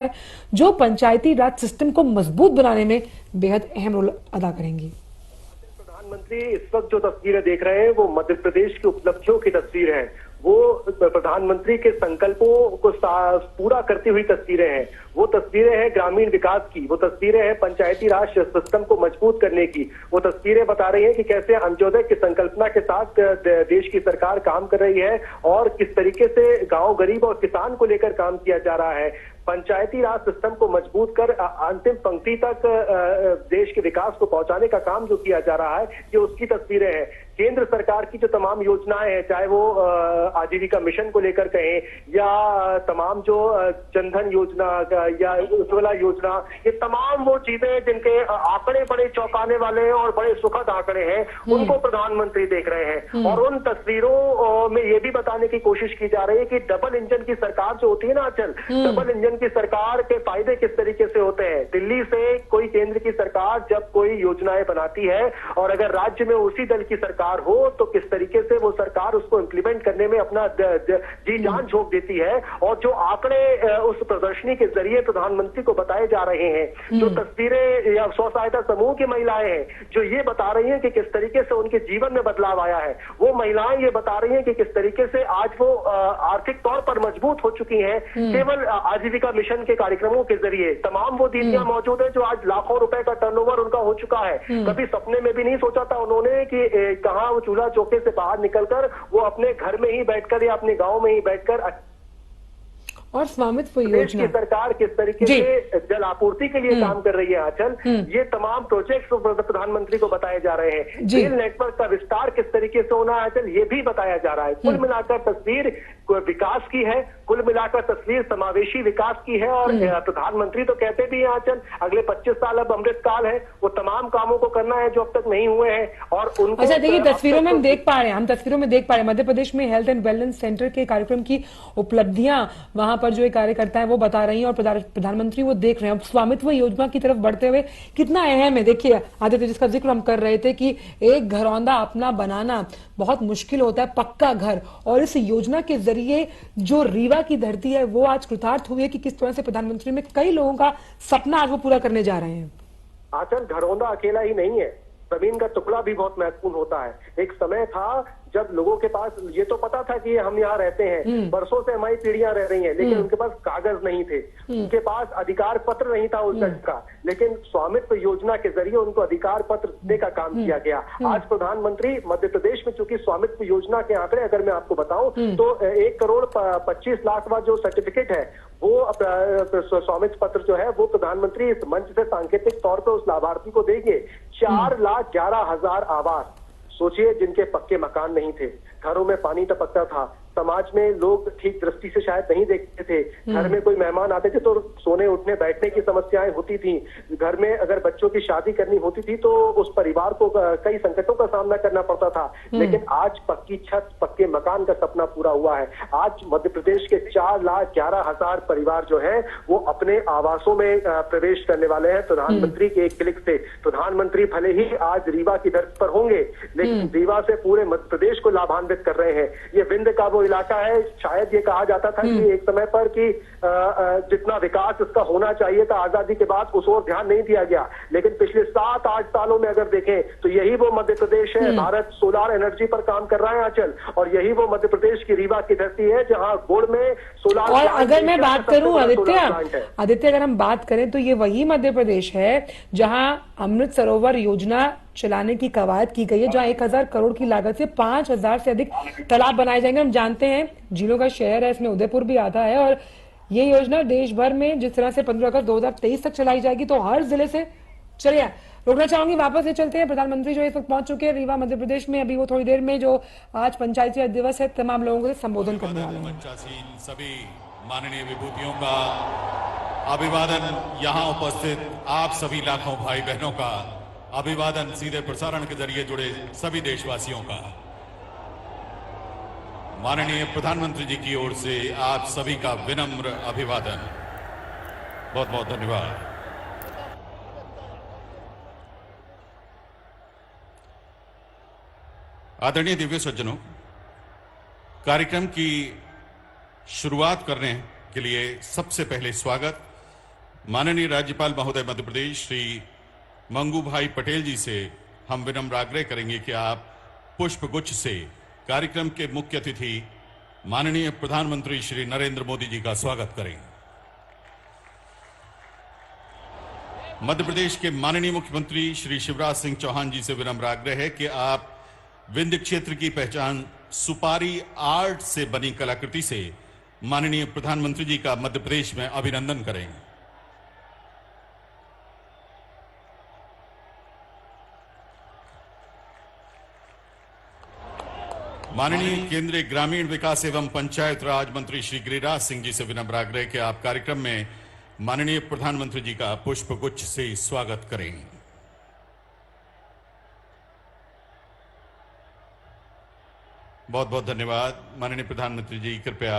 जो पंचायती राज सिस्टम को मजबूत बनाने में बेहद अहम रोल अदा करेंगी। प्रधानमंत्री इस वक्त जो तस्वीरें देख रहे हैं वो मध्य प्रदेश की उपलब्धियों की तस्वीर है। वो प्रधानमंत्री के संकल्पों को पूरा करती हुई तस्वीरें हैं। वो तस्वीरें हैं ग्रामीण विकास की, वो तस्वीरें हैं पंचायती राज सिस्टम को मजबूत करने की। वो तस्वीरें बता रही हैं कि कैसे अंत्योदय की संकल्पना के साथ देश की सरकार काम कर रही है और किस तरीके से गांव गरीब और किसान को लेकर काम किया जा रहा है। पंचायती राज सिस्टम को मजबूत कर अंतिम पंक्ति तक देश के विकास को पहुंचाने का काम जो किया जा रहा है, ये उसकी तस्वीरें हैं। केंद्र सरकार की जो तमाम योजनाएं हैं, चाहे वो आजीविका मिशन को लेकर कहें या तमाम जो जनधन योजना या उज्ज्वला योजना, ये तमाम वो चीजें जिनके आंकड़े बड़े चौंकाने वाले हैं और बड़े सुखद आंकड़े हैं, उनको प्रधानमंत्री देख रहे हैं। और उन तस्वीरों में ये भी बताने की कोशिश की जा रही है कि डबल इंजन की सरकार जो होती है ना आंचल, डबल इंजन की सरकार के फायदे किस तरीके से होते हैं। दिल्ली से कोई केंद्र की सरकार जब कोई योजनाएं बनाती है और अगर राज्य में उसी दल की सरकार हो तो किस तरीके से वो सरकार उसको इंप्लीमेंट करने में अपना जी जान झोंक देती है। और जो आंकड़े उस प्रदर्शनी के जरिए प्रधानमंत्री को बताए जा रहे हैं, जो तस्वीरें या स्व सहायता समूह की महिलाएं हैं जो ये बता रही हैं कि किस तरीके से उनके जीवन में बदलाव आया है, वो महिलाएं ये बता रही हैं कि किस तरीके से आज वो आर्थिक तौर पर मजबूत हो चुकी हैं केवल आजीविका मिशन के कार्यक्रमों के जरिए। तमाम वो दीदियां मौजूद हैं जो आज लाखों रुपए का टर्नओवर उनका हो चुका है। कभी सपने में भी नहीं सोचा था उन्होंने कि कहां वो चूल्हा चौके से बाहर निकलकर वो अपने घर में ही बैठकर या अपने गांव में ही बैठकर और स्वामित्व योजना की सरकार किस तरीके से जल आपूर्ति के लिए काम कर रही है आंचल, ये तमाम प्रोजेक्ट्स प्रधानमंत्री को बताए जा रहे हैं। रेल नेटवर्क का विस्तार किस तरीके से होना है आंचल, ये भी बताया जा रहा है। कुल मिलाकर तस्वीर विकास की है, कुल मिलाकर तस्वीर समावेशी विकास की है। और प्रधानमंत्री तो कहते भी हैं आंचल, अगले 25 साल अब अमृत काल है, वो तमाम कामों को करना है जो अब तक नहीं हुए हैं। और उनको अच्छा देखिए, तस्वीरों में हम देख पा रहे हैं, मध्य प्रदेश में हेल्थ एंड वेलनेस सेंटर के कार्यक्रम की उपलब्धियां वहां पर जो एक कार्यकर्ता है वो बता रही हैं और प्रधानमंत्री वो देख रहे हैं। अब स्वामित्व योजना की तरफ बढ़ते हुए कितना अहम है, देखिए आदित्य जिसका जिक्र हम कर रहे थे कि एक घरौंदा अपना बनाना बहुत मुश्किल होता है, पक्का घर, और इस योजना के जरिए जो रीवा की धरती है वो आज कृतार्थ हुई है कि किस तरह से प्रधानमंत्री में कई लोगों का सपना आज वो पूरा करने जा रहे हैं। आचल घरौंदा अकेला ही नहीं है, जमीन का टुकड़ा भी बहुत महत्वपूर्ण होता है। एक समय था जब लोगों के पास ये तो पता था कि हम यहाँ रहते हैं, बरसों से हमारी पीढ़ियां रह रही हैं, लेकिन उनके पास कागज नहीं थे, उनके पास अधिकार पत्र नहीं था उस जगह का। लेकिन स्वामित्व योजना के जरिए उनको अधिकार पत्र देने का काम किया गया। आज प्रधानमंत्री मध्य प्रदेश में चूंकि स्वामित्व योजना के आंकड़े अगर मैं आपको बताऊं तो 1,25,00,000 जो सर्टिफिकेट है वो स्वामित्व पत्र जो है वो प्रधानमंत्री इस मंच से सांकेतिक तौर पर उस लाभार्थी को देंगे। 4,11,000 आवास, सोचिए, जिनके पक्के मकान नहीं थे, घरों में पानी टपकता था, समाज में लोग ठीक दृष्टि से शायद नहीं देखते थे, घर में कोई मेहमान आते थे तो सोने उठने बैठने की समस्याएं होती थी, घर में अगर बच्चों की शादी करनी होती थी तो उस परिवार को कई संकटों का सामना करना पड़ता था। लेकिन आज पक्की छत, पक्के मकान का सपना पूरा हुआ है। आज मध्य प्रदेश के 4,11,000 परिवार जो है वो अपने आवासों में प्रवेश करने वाले हैं प्रधानमंत्री के एक क्लिक से। प्रधानमंत्री भले ही आज रीवा की धरती पर होंगे, लेकिन रीवा से पूरे मध्य प्रदेश को लाभान्वित कर रहे हैं। ये विंध्य का वो इलाका है, शायद ये कहा जाता था कि एक समय पर कि जितना विकास इसका होना चाहिए था आजादी के बाद उस ओर ध्यान नहीं दिया गया, लेकिन पिछले 7-8 सालों में अगर देखें तो यही वो मध्य प्रदेश है। भारत सोलार एनर्जी पर काम कर रहा है आंचल, और यही वो मध्य प्रदेश की रीवा की धरती है जहां गुड़ में सोलार। और अगर मैं बात करूं आदित्य अगर हम बात करें तो ये वही मध्य प्रदेश है जहां अमृत सरोवर योजना चलाने की कवायद की गई है, जहां 1,000 करोड़ की लागत से 5,000 से अधिक तालाब बनाए जाएंगे। हम जानते हैं झीलों का शहर है, इसमें उदयपुर भी आता है, और ये योजना देश भर में जिस तरह से 15 अगस्त 2023 तक चलाई जाएगी तो हर जिले से चलिए रोकना चाहूंगी। वापस से चलते हैं, प्रधानमंत्री जो इस वक्त पहुंच चुके हैं रीवा मध्य प्रदेश में। अभी वो थोड़ी देर में जो आज पंचायती राज दिवस है तमाम लोगों को संबोधन करने वाले हैं। सभी माननीय विभूतियों का अभिवादन, यहाँ उपस्थित आप सभी लाखों भाई बहनों का अभिवादन, सीधे प्रसारण के जरिए जुड़े सभी देशवासियों का माननीय प्रधानमंत्री जी की ओर से आप सभी का विनम्र अभिवादन। बहुत बहुत धन्यवाद। आदरणीय दिव्य सज्जनों, कार्यक्रम की शुरुआत करने के लिए सबसे पहले स्वागत माननीय राज्यपाल महोदय मध्य प्रदेश श्री मंगू भाई पटेल जी से हम विनम्र आग्रह करेंगे कि आप पुष्प गुच्छ से कार्यक्रम के मुख्य अतिथि माननीय प्रधानमंत्री श्री नरेंद्र मोदी जी का स्वागत करें। मध्य प्रदेश के माननीय मुख्यमंत्री श्री शिवराज सिंह चौहान जी से विनम्र आग्रह है कि आप विंध्य क्षेत्र की पहचान सुपारी आर्ट से बनी कलाकृति से माननीय प्रधानमंत्री जी का मध्य प्रदेश में अभिनंदन करें। माननीय केंद्रीय ग्रामीण विकास एवं पंचायत राज मंत्री श्री गिरिराज सिंह जी से विनम्र आग्रह कि आप कार्यक्रम में माननीय प्रधानमंत्री जी का पुष्प गुच्छ से स्वागत करें। बहुत बहुत धन्यवाद। माननीय प्रधानमंत्री जी कृपया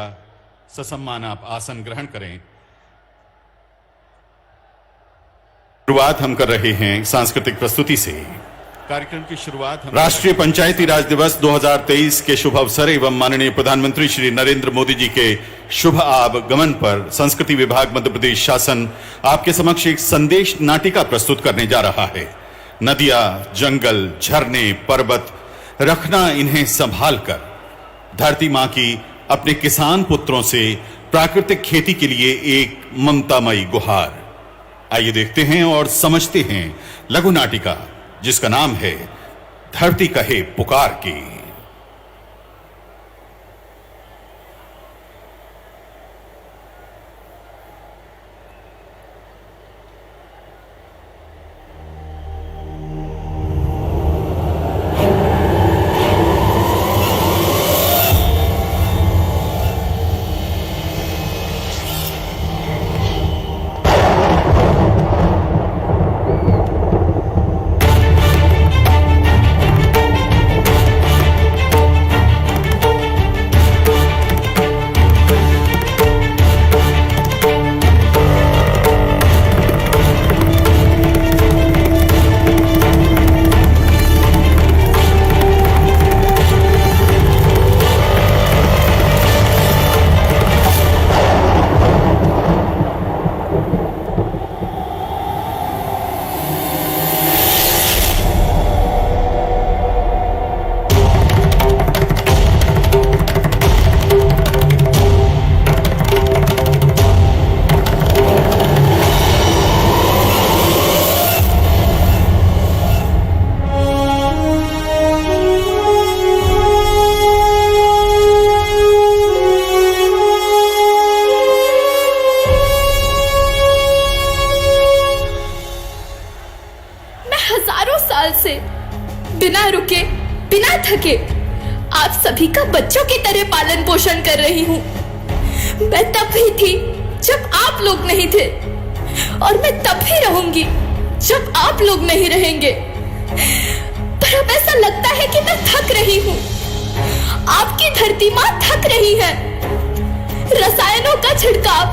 ससम्मान आप आसन ग्रहण करें। शुरुआत हम कर रहे हैं सांस्कृतिक प्रस्तुति से। कार्यक्रम की शुरुआत राष्ट्रीय पंचायती राज दिवस 2023 के शुभ अवसर एवं माननीय प्रधानमंत्री श्री नरेंद्र मोदी जी के शुभ आगमन पर संस्कृति विभाग मध्य प्रदेश शासन आपके समक्ष एक संदेश नाटिका प्रस्तुत करने जा रहा है। नदियां, जंगल, झरने, पर्वत, रखना इन्हें संभाल कर धरती मां की अपने किसान पुत्रों से प्राकृतिक खेती के लिए एक ममतामयी गुहार। आइए देखते हैं और समझते हैं लघु नाटिका जिसका नाम है धरती कहे पुकार की। बिना रुके, बिना थके आप सभी का बच्चों की तरह पालन पोषण कर रही हूँ। मैं तब भी थी जब आप लोग नहीं थे और मैं तब भी रहूंगी जब आप लोग नहीं रहेंगे। पर अब ऐसा लगता है कि मैं थक रही हूँ। आपकी धरती माँ थक रही है। रसायनों का छिड़काव,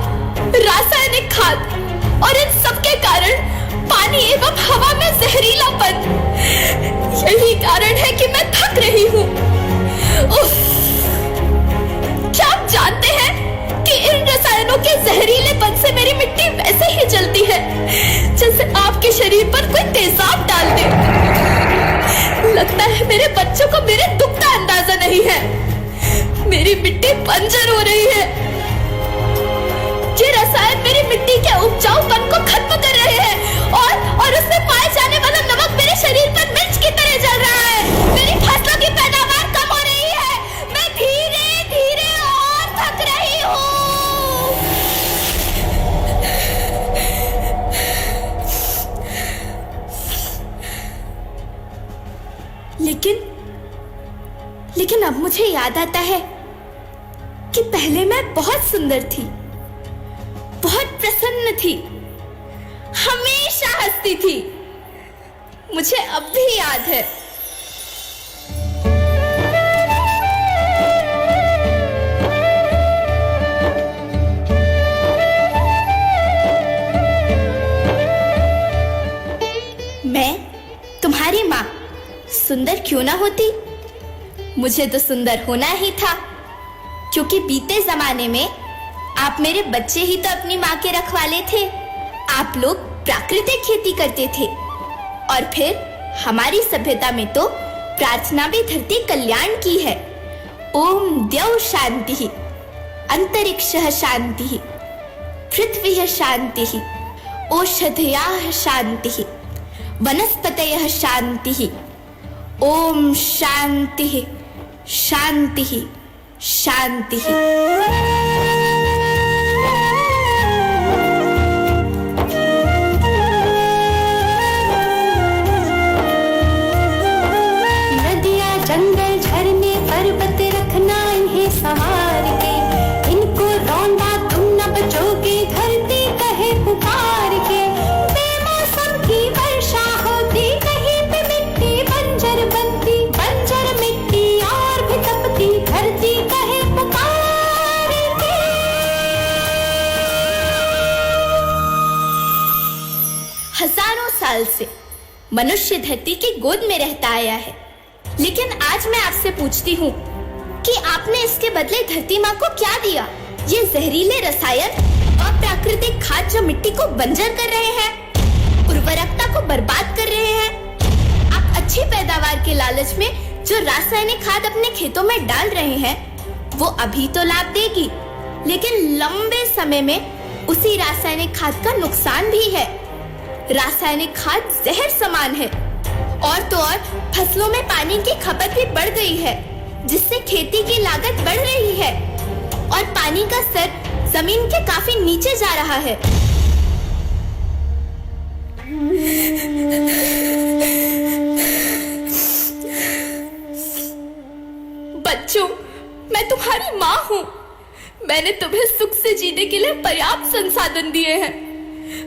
रासायनिक खाद और इन सब के कारण पानी एवं हवा में जहरीलापन, यही कारण है कि मैं थक रही हूँ। क्या आप जानते हैं कि इन रसायनों के जहरीलेपन से मेरी मिट्टी वैसे ही जलती है जैसे आपके शरीर पर कोई तेजाब डाल दे। लगता है मेरे बच्चों को मेरे दुख का अंदाजा नहीं है। मेरी मिट्टी बंजर हो रही है। ये रसायन मेरी मिट्टी के उपजाऊपन को खत्म कर रहे हैं और उसमें पाए जाने वाला नमक मेरे शरीर पर मिर्च की तरह जल रहा है। मेरी फसलों की पैदावार कम हो रही है। मैं धीरे धीरे और थक रही हूँ। लेकिन अब मुझे याद आता है कि पहले मैं बहुत सुंदर थी, बहुत प्रसन्न थी, हमेशा हंसती थी। मुझे अब भी याद है। मैं तुम्हारी माँ सुंदर क्यों ना होती? मुझे तो सुंदर होना ही था, क्योंकि बीते जमाने में आप मेरे बच्चे ही तो अपनी माँ के रखवाले थे। आप लोग प्राकृतिक खेती करते थे और फिर हमारी सभ्यता में तो प्रार्थना भी धरती कल्याण की है। ओम द्यौ शांति, अंतरिक्षः शांति, पृथ्वी शांति, औषधयः शांति, वनस्पतयः शांति। ओम शांति शांति शांति। नदियाँ, जंगल, झरने, पर्वत रखना इन्हें संवार के, इनको रौंदा तुम न बचोगे, धरती कहे पुकार के। बेमौसम की वर्षा होती, कहीं पे मिट्टी बंजर बनती, बंजर मिट्टी और भी तपती, धरती कहे पुकार के। हजारों साल से मनुष्य धरती की गोद में रहता आया है, लेकिन आज मैं आपसे पूछती हूँ कि आपने इसके बदले धरती माँ को क्या दिया? ये जहरीले रसायन और प्राकृतिक खाद जो मिट्टी को बंजर कर रहे हैं, उर्वरकता को बर्बाद कर रहे हैं। आप अच्छी पैदावार के लालच में जो रासायनिक खाद अपने खेतों में डाल रहे हैं, वो अभी तो लाभ देगी, लेकिन लंबे समय में उसी रासायनिक खाद का नुकसान भी है। रासायनिक खाद जहर समान है, और तो और फसलों में पानी की खपत भी बढ़ गई है, जिससे खेती की लागत बढ़ रही है और पानी का स्तर जमीन के काफी नीचे जा रहा है। बच्चों, मैं तुम्हारी माँ हूँ। मैंने तुम्हें सुख से जीने के लिए पर्याप्त संसाधन दिए हैं,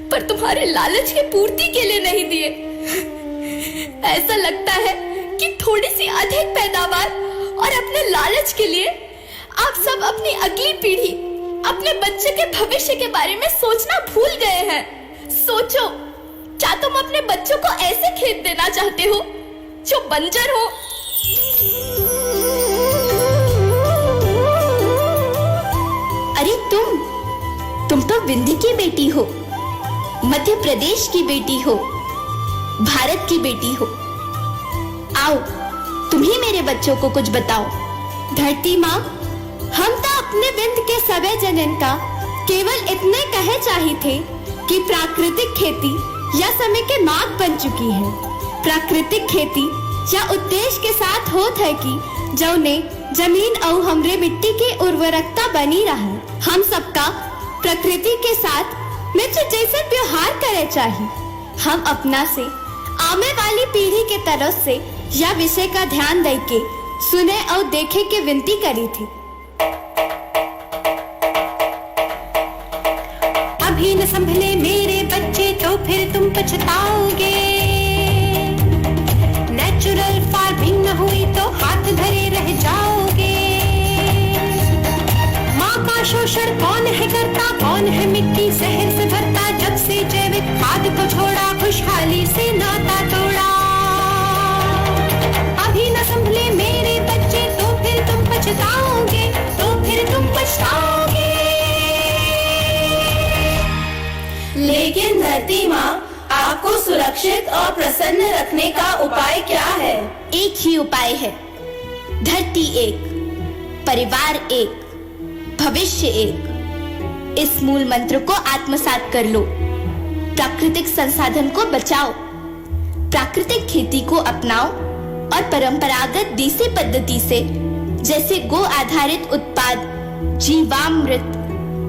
पर तुम्हारे लालच की पूर्ति के लिए नहीं दिए। ऐसा लगता है कि थोड़ी सी अधिक पैदावार और अपने लालच के लिए आप सब अपनी अगली पीढ़ी, अपने बच्चे के भविष्य के बारे में सोचना भूल गए हैं। सोचो, क्या तुम अपने बच्चों को ऐसे खेत देना चाहते हो जो बंजर हो? अरे तुम तो विंध्य की बेटी हो, मध्य प्रदेश की बेटी हो, भारत की बेटी हो। आओ, तुम ही मेरे बच्चों को कुछ बताओ। धरती माँ, हम तो अपने विंध्य के सवै जनन का केवल इतने कहे चाहे थे कि प्राकृतिक खेती या समय के मार्ग बन चुकी है। प्राकृतिक खेती या उद्देश्य के साथ होत है कि जौने जमीन और हमरे मिट्टी की उर्वरकता बनी रहे। हम सबका प्रकृति के साथ मित्र जैसे व्यवहार करे चाहिए। हम अपना से आने वाली पीढ़ी के तरफ से यह विषय का ध्यान दे के सुने और देखे के विनती करी थी। अभी न संभले मेरे बच्चे तो फिर तुम पछताओगे। नेचुरल फार्मिंग न हुई तो हाथ धरे रह जाओगे। माँ का शोषण कौन है करता, कौन है मिट्टी जहर से भरता। जब से जैविक खाद को छोड़ा, खुशहाली से नाता तोड़ा। अभी न संभले मेरे बच्चे तो फिर तुम पछताओगे, तो फिर तुम पछताओगे। लेकिन धरती माँ, आपको सुरक्षित और प्रसन्न रखने का उपाय क्या है? एक ही उपाय है, धरती एक, परिवार एक, भविष्य एक। इस मूल मंत्र को आत्मसात कर लो। प्राकृतिक संसाधन को बचाओ, प्राकृतिक खेती को अपनाओ और परंपरागत देसी पद्धति से जैसे गो आधारित उत्पाद, जीवामृत,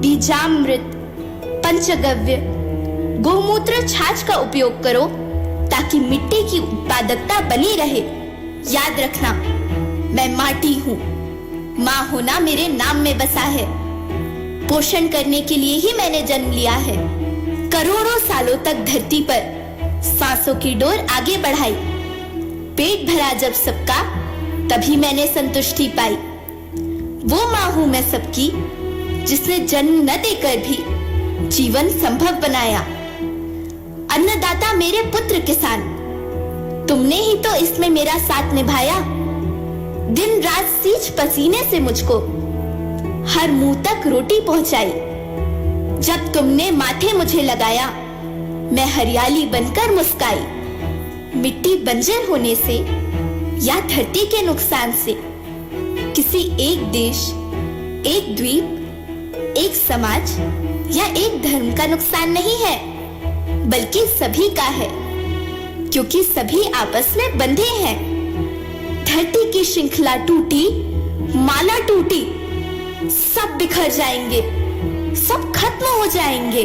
बीजामृत, पंचगव्य, गौमूत्र, छाछ का उपयोग करो ताकि मिट्टी की उत्पादकता बनी रहे। याद रखना, मैं माटी हूँ। माँ होना मेरे नाम में बसा है। पोषण करने के लिए ही मैंने जन्म लिया है। करोड़ों सालों तक धरती पर सांसों की डोर आगे बढ़ाई। पेट भरा जब सबका, तभी मैंने संतुष्टि पाई। वो माँ हूँ मैं सबकी, जिसने जन्म न देकर भी जीवन संभव बनाया। अन्नदाता मेरे पुत्र किसान, तुमने ही तो इसमें मेरा साथ निभाया। दिन रात सींच पसीने से मुझको हर मुंह तक रोटी पहुंचाई। जब तुमने माथे मुझे लगाया मैं हरियाली बनकर मुस्काई। मिट्टी बंजर होने से या धरती के नुकसान से किसी एक देश, एक द्वीप, एक समाज या एक धर्म का नुकसान नहीं है, बल्कि सभी का है, क्योंकि सभी आपस में बंधे हैं। धरती की श्रृंखला टूटी, माला टूटी, सब बिखर जाएंगे, सब खत्म हो जाएंगे।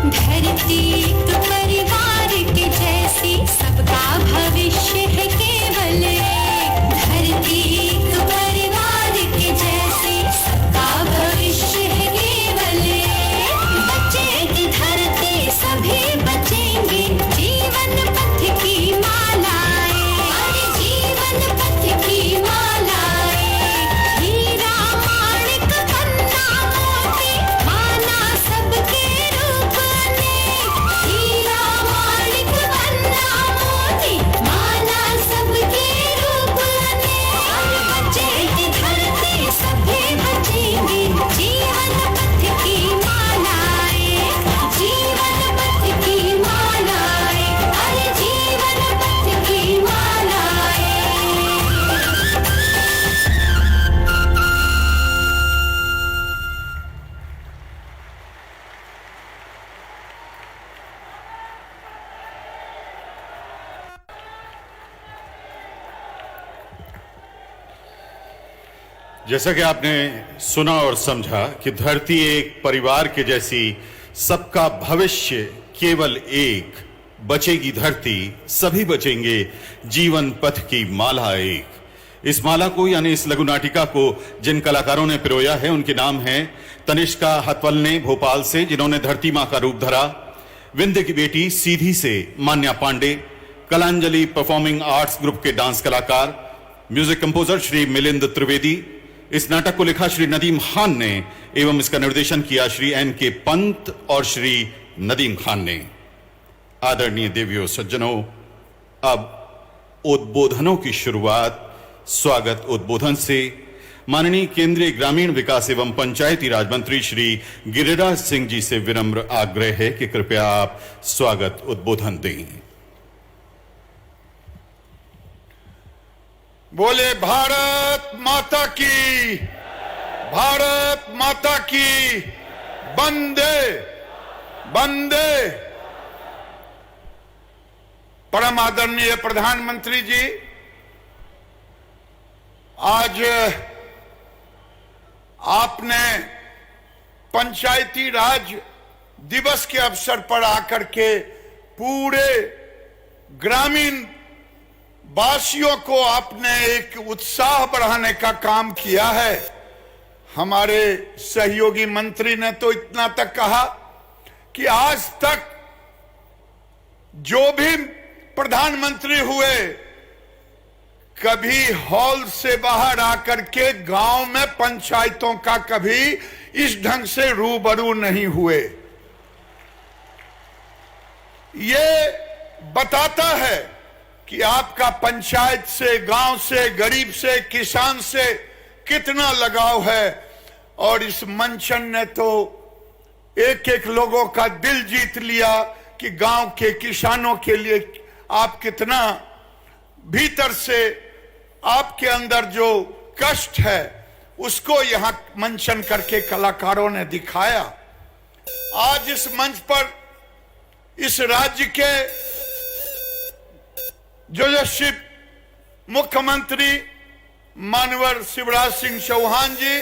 धरती तो परिवार के जैसी, सबका भविष्य है केवल एक। धरती तो परिवार के जैसी, सबका भविष्य है केवल एक। बचेगी धरती, सभी बचेंगे, जीवन पथ की मालाएं, अरे जीवन पथ की मालाएं। हीरा माणिक पन्ना मोती, माला सबके रूप अनेक। हीरा माणिक पन्ना मोती, माला सबके रूप अनेक। बचेगी धरती, सभी बचेंगे, जीवन पथ की मालाएं, जीवन पथ की मालाएं, अरे जीवन पथ की मालाएं। जैसा कि आपने सुना और समझा कि धरती एक परिवार के जैसी, सबका भविष्य केवल एक। बचेगी धरती, सभी बचेंगे, जीवन पथ की माला एक। इस माला को यानी इस लघु नाटिका को जिन कलाकारों ने पिरोया है उनके नाम हैं तनिष्का हतवलने भोपाल से, जिन्होंने धरती मां का रूप धरा, विंध्य की बेटी सीधी से मान्या पांडे, कलांजलि परफॉर्मिंग आर्ट्स ग्रुप के डांस कलाकार, म्यूजिक कंपोजर श्री मिलिंद त्रिवेदी। इस नाटक को लिखा श्री नदीम खान ने एवं इसका निर्देशन किया श्री NK पंत और श्री नदीम खान ने। आदरणीय देवियों सज्जनों, अब उद्बोधनों की शुरुआत स्वागत उद्बोधन से माननीय केंद्रीय ग्रामीण विकास एवं पंचायती राज मंत्री श्री गिरिराज सिंह जी से विनम्र आग्रह है कि कृपया आप स्वागत उद्बोधन दें। बोले भारत माता की, भारत माता की, वंदे वंदे। परम आदरणीय प्रधानमंत्री जी, आज आपने पंचायती राज दिवस के अवसर पर आकर के पूरे ग्रामीण वासियों को आपने एक उत्साह बढ़ाने का काम किया है। हमारे सहयोगी मंत्री ने तो इतना तक कहा कि आज तक जो भी प्रधानमंत्री हुए, कभी हॉल से बाहर आकर के गांव में पंचायतों का कभी इस ढंग से रूबरू नहीं हुए। ये बताता है कि आपका पंचायत से, गांव से, गरीब से, किसान से कितना लगाव है। और इस मंचन ने तो एक एक लोगों का दिल जीत लिया कि गांव के किसानों के लिए आप कितना भीतर से आपके अंदर जो कष्ट है उसको यहां मंचन करके कलाकारों ने दिखाया। आज इस मंच पर इस राज्य के जो यशस्वी मुख्यमंत्री मानवर शिवराज सिंह चौहान जी,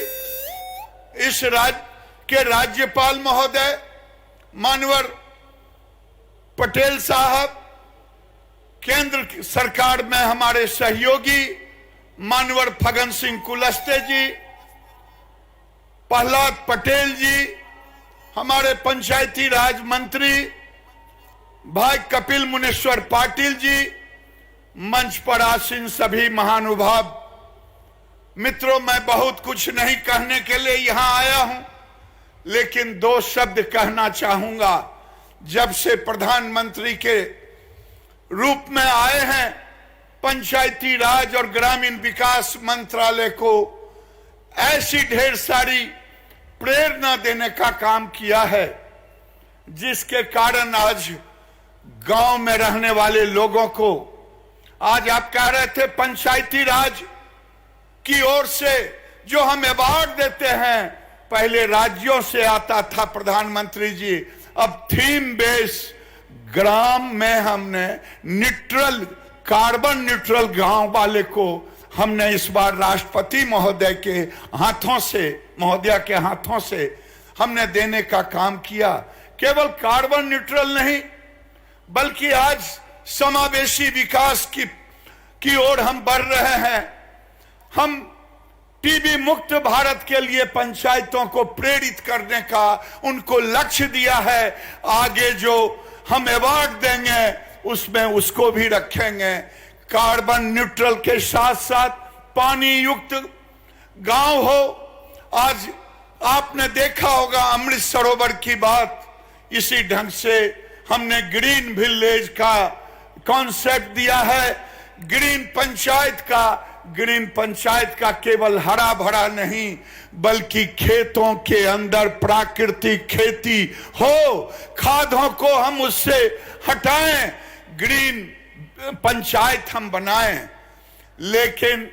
इस राज्य के राज्यपाल महोदय मानवर पटेल साहब, केंद्र सरकार में हमारे सहयोगी मानवर फगन सिंह कुलस्ते जी, प्रहलाद पटेल जी, हमारे पंचायती राज मंत्री भाई कपिल मुनेश्वर पाटिल जी, मंच पर आसीन सभी महानुभाव मित्रों, मैं बहुत कुछ नहीं कहने के लिए यहां आया हूं, लेकिन दो शब्द कहना चाहूंगा। जब से प्रधानमंत्री के रूप में आए हैं, पंचायती राज और ग्रामीण विकास मंत्रालय को ऐसी ढेर सारी प्रेरणा देने का काम किया है, जिसके कारण आज गांव में रहने वाले लोगों को, आज आप कह रहे थे पंचायती राज की ओर से जो हम अवार्ड देते हैं, पहले राज्यों से आता था प्रधानमंत्री जी, अब थीम बेस ग्राम में हमने न्यूट्रल, कार्बन न्यूट्रल गांव वाले को हमने इस बार राष्ट्रपति महोदय के हाथों से, महोदया के हाथों से हमने देने का काम किया। केवल कार्बन न्यूट्रल नहीं, बल्कि आज समावेशी विकास की ओर हम बढ़ रहे हैं। हम टीबी मुक्त भारत के लिए पंचायतों को प्रेरित करने का उनको लक्ष्य दिया है। आगे जो हम अवार्ड देंगे उसमें उसको भी रखेंगे। कार्बन न्यूट्रल के साथ साथ पानी युक्त गांव हो। आज आपने देखा होगा अमृत सरोवर की बात, इसी ढंग से हमने ग्रीन विलेज का कॉन्सेप्ट दिया है। ग्रीन पंचायत का केवल हरा भरा नहीं, बल्कि खेतों के अंदर प्राकृतिक खेती हो, खादों को हम उससे हटाएं, ग्रीन पंचायत हम बनाएं। लेकिन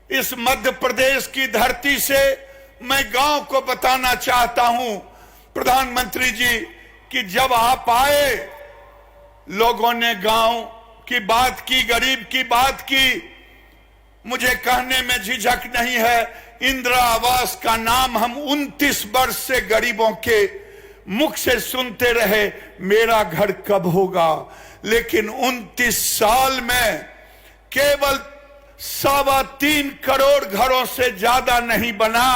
इस मध्य प्रदेश की धरती से मैं गांव को बताना चाहता हूं प्रधानमंत्री जी कि जब आप आए, लोगों ने गांव की बात की, गरीब की बात की। मुझे कहने में झिझक नहीं है, इंदिरा आवास का नाम हम 29 वर्ष से गरीबों के मुख से सुनते रहे, मेरा घर कब होगा। लेकिन 29 साल में केवल 3.25 करोड़ घरों से ज्यादा नहीं बना।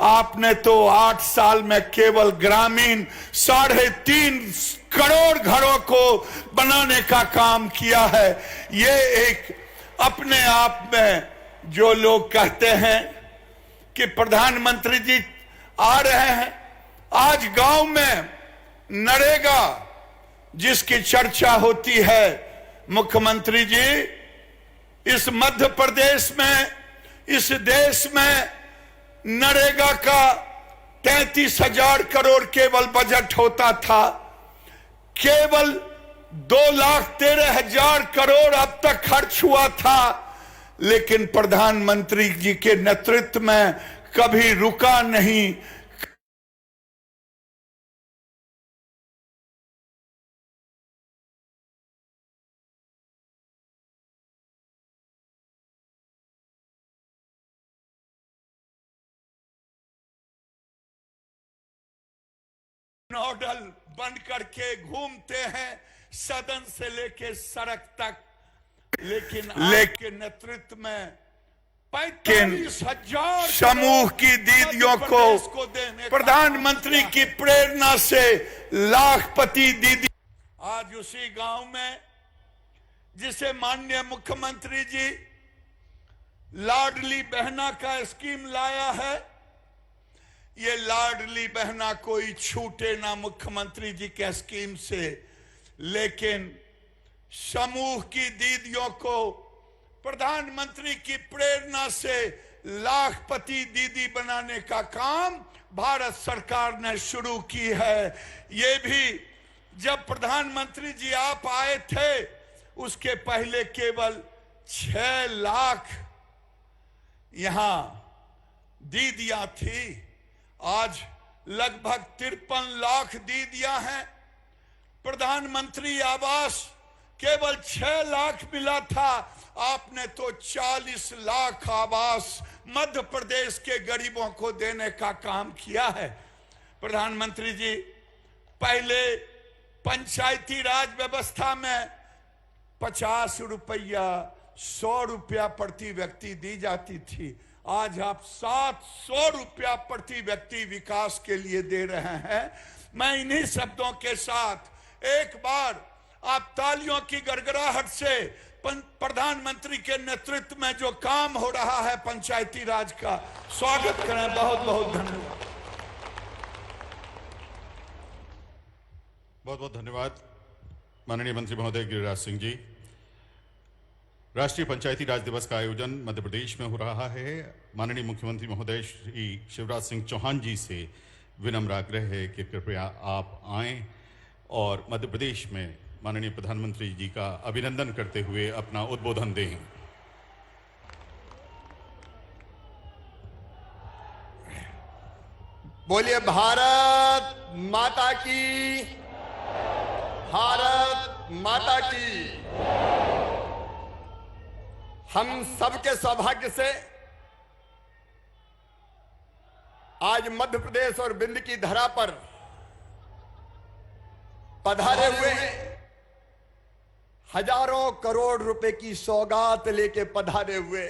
आपने तो 8 साल में केवल ग्रामीण 3.5 करोड़ घरों को बनाने का काम किया है। ये एक अपने आप में, जो लोग कहते हैं कि प्रधानमंत्री जी आ रहे हैं, आज गांव में नरेगा जिसकी चर्चा होती है, मुख्यमंत्री जी इस मध्य प्रदेश में, इस देश में नरेगा का 33,000 करोड़ केवल बजट होता था। केवल 2,13,000 करोड़ अब तक खर्च हुआ था, लेकिन प्रधानमंत्री जी के नेतृत्व में कभी रुका नहीं। नोडल बन करके घूमते हैं सदन से लेके सड़क तक, लेकिन आपके नेतृत्व में 45,000 समूह की दीदियों को प्रधानमंत्री की प्रेरणा से लाखपति दीदी। आज उसी गांव में जिसे माननीय मुख्यमंत्री जी लाडली बहना का स्कीम लाया है, ये लाडली बहना कोई छूटे ना मुख्यमंत्री जी के स्कीम से, लेकिन समूह की दीदियों को प्रधानमंत्री की प्रेरणा से लाखपति दीदी बनाने का काम भारत सरकार ने शुरू की है। ये भी जब प्रधानमंत्री जी आप आए थे, उसके पहले केवल 6 लाख यहां दीदियां थी। आज लगभग 53 लाख दीदियां हैं। प्रधानमंत्री आवास केवल 6 लाख मिला था, आपने तो 40 लाख आवास मध्य प्रदेश के गरीबों को देने का काम किया है। प्रधानमंत्री जी पहले पंचायती राज व्यवस्था में 50 रुपया 100 रुपया प्रति व्यक्ति दी जाती थी, आज आप 700 रुपया प्रति व्यक्ति विकास के लिए दे रहे हैं। मैं इन्हीं शब्दों के साथ एक बार आप तालियों की गड़गड़ाहट से प्रधानमंत्री के नेतृत्व में जो काम हो रहा है पंचायती राज का स्वागत करें। बहुत बहुत धन्यवाद। बहुत बहुत धन्यवाद माननीय मंत्री महोदय गिरिराज सिंह जी। राष्ट्रीय पंचायती राज दिवस का आयोजन मध्य प्रदेश में हो रहा है। माननीय मुख्यमंत्री महोदय श्री शिवराज सिंह चौहान जी से विनम्र आग्रह है कि कृपया आप आएं और मध्य प्रदेश में माननीय प्रधानमंत्री जी का अभिनंदन करते हुए अपना उद्बोधन दें। बोलिए भारत माता की, भारत माता की। हम सबके सौभाग्य से आज मध्य प्रदेश और विंध्य की धरा पर पधारे हुए हजारों करोड़ रुपए की सौगात लेके पधारे हुए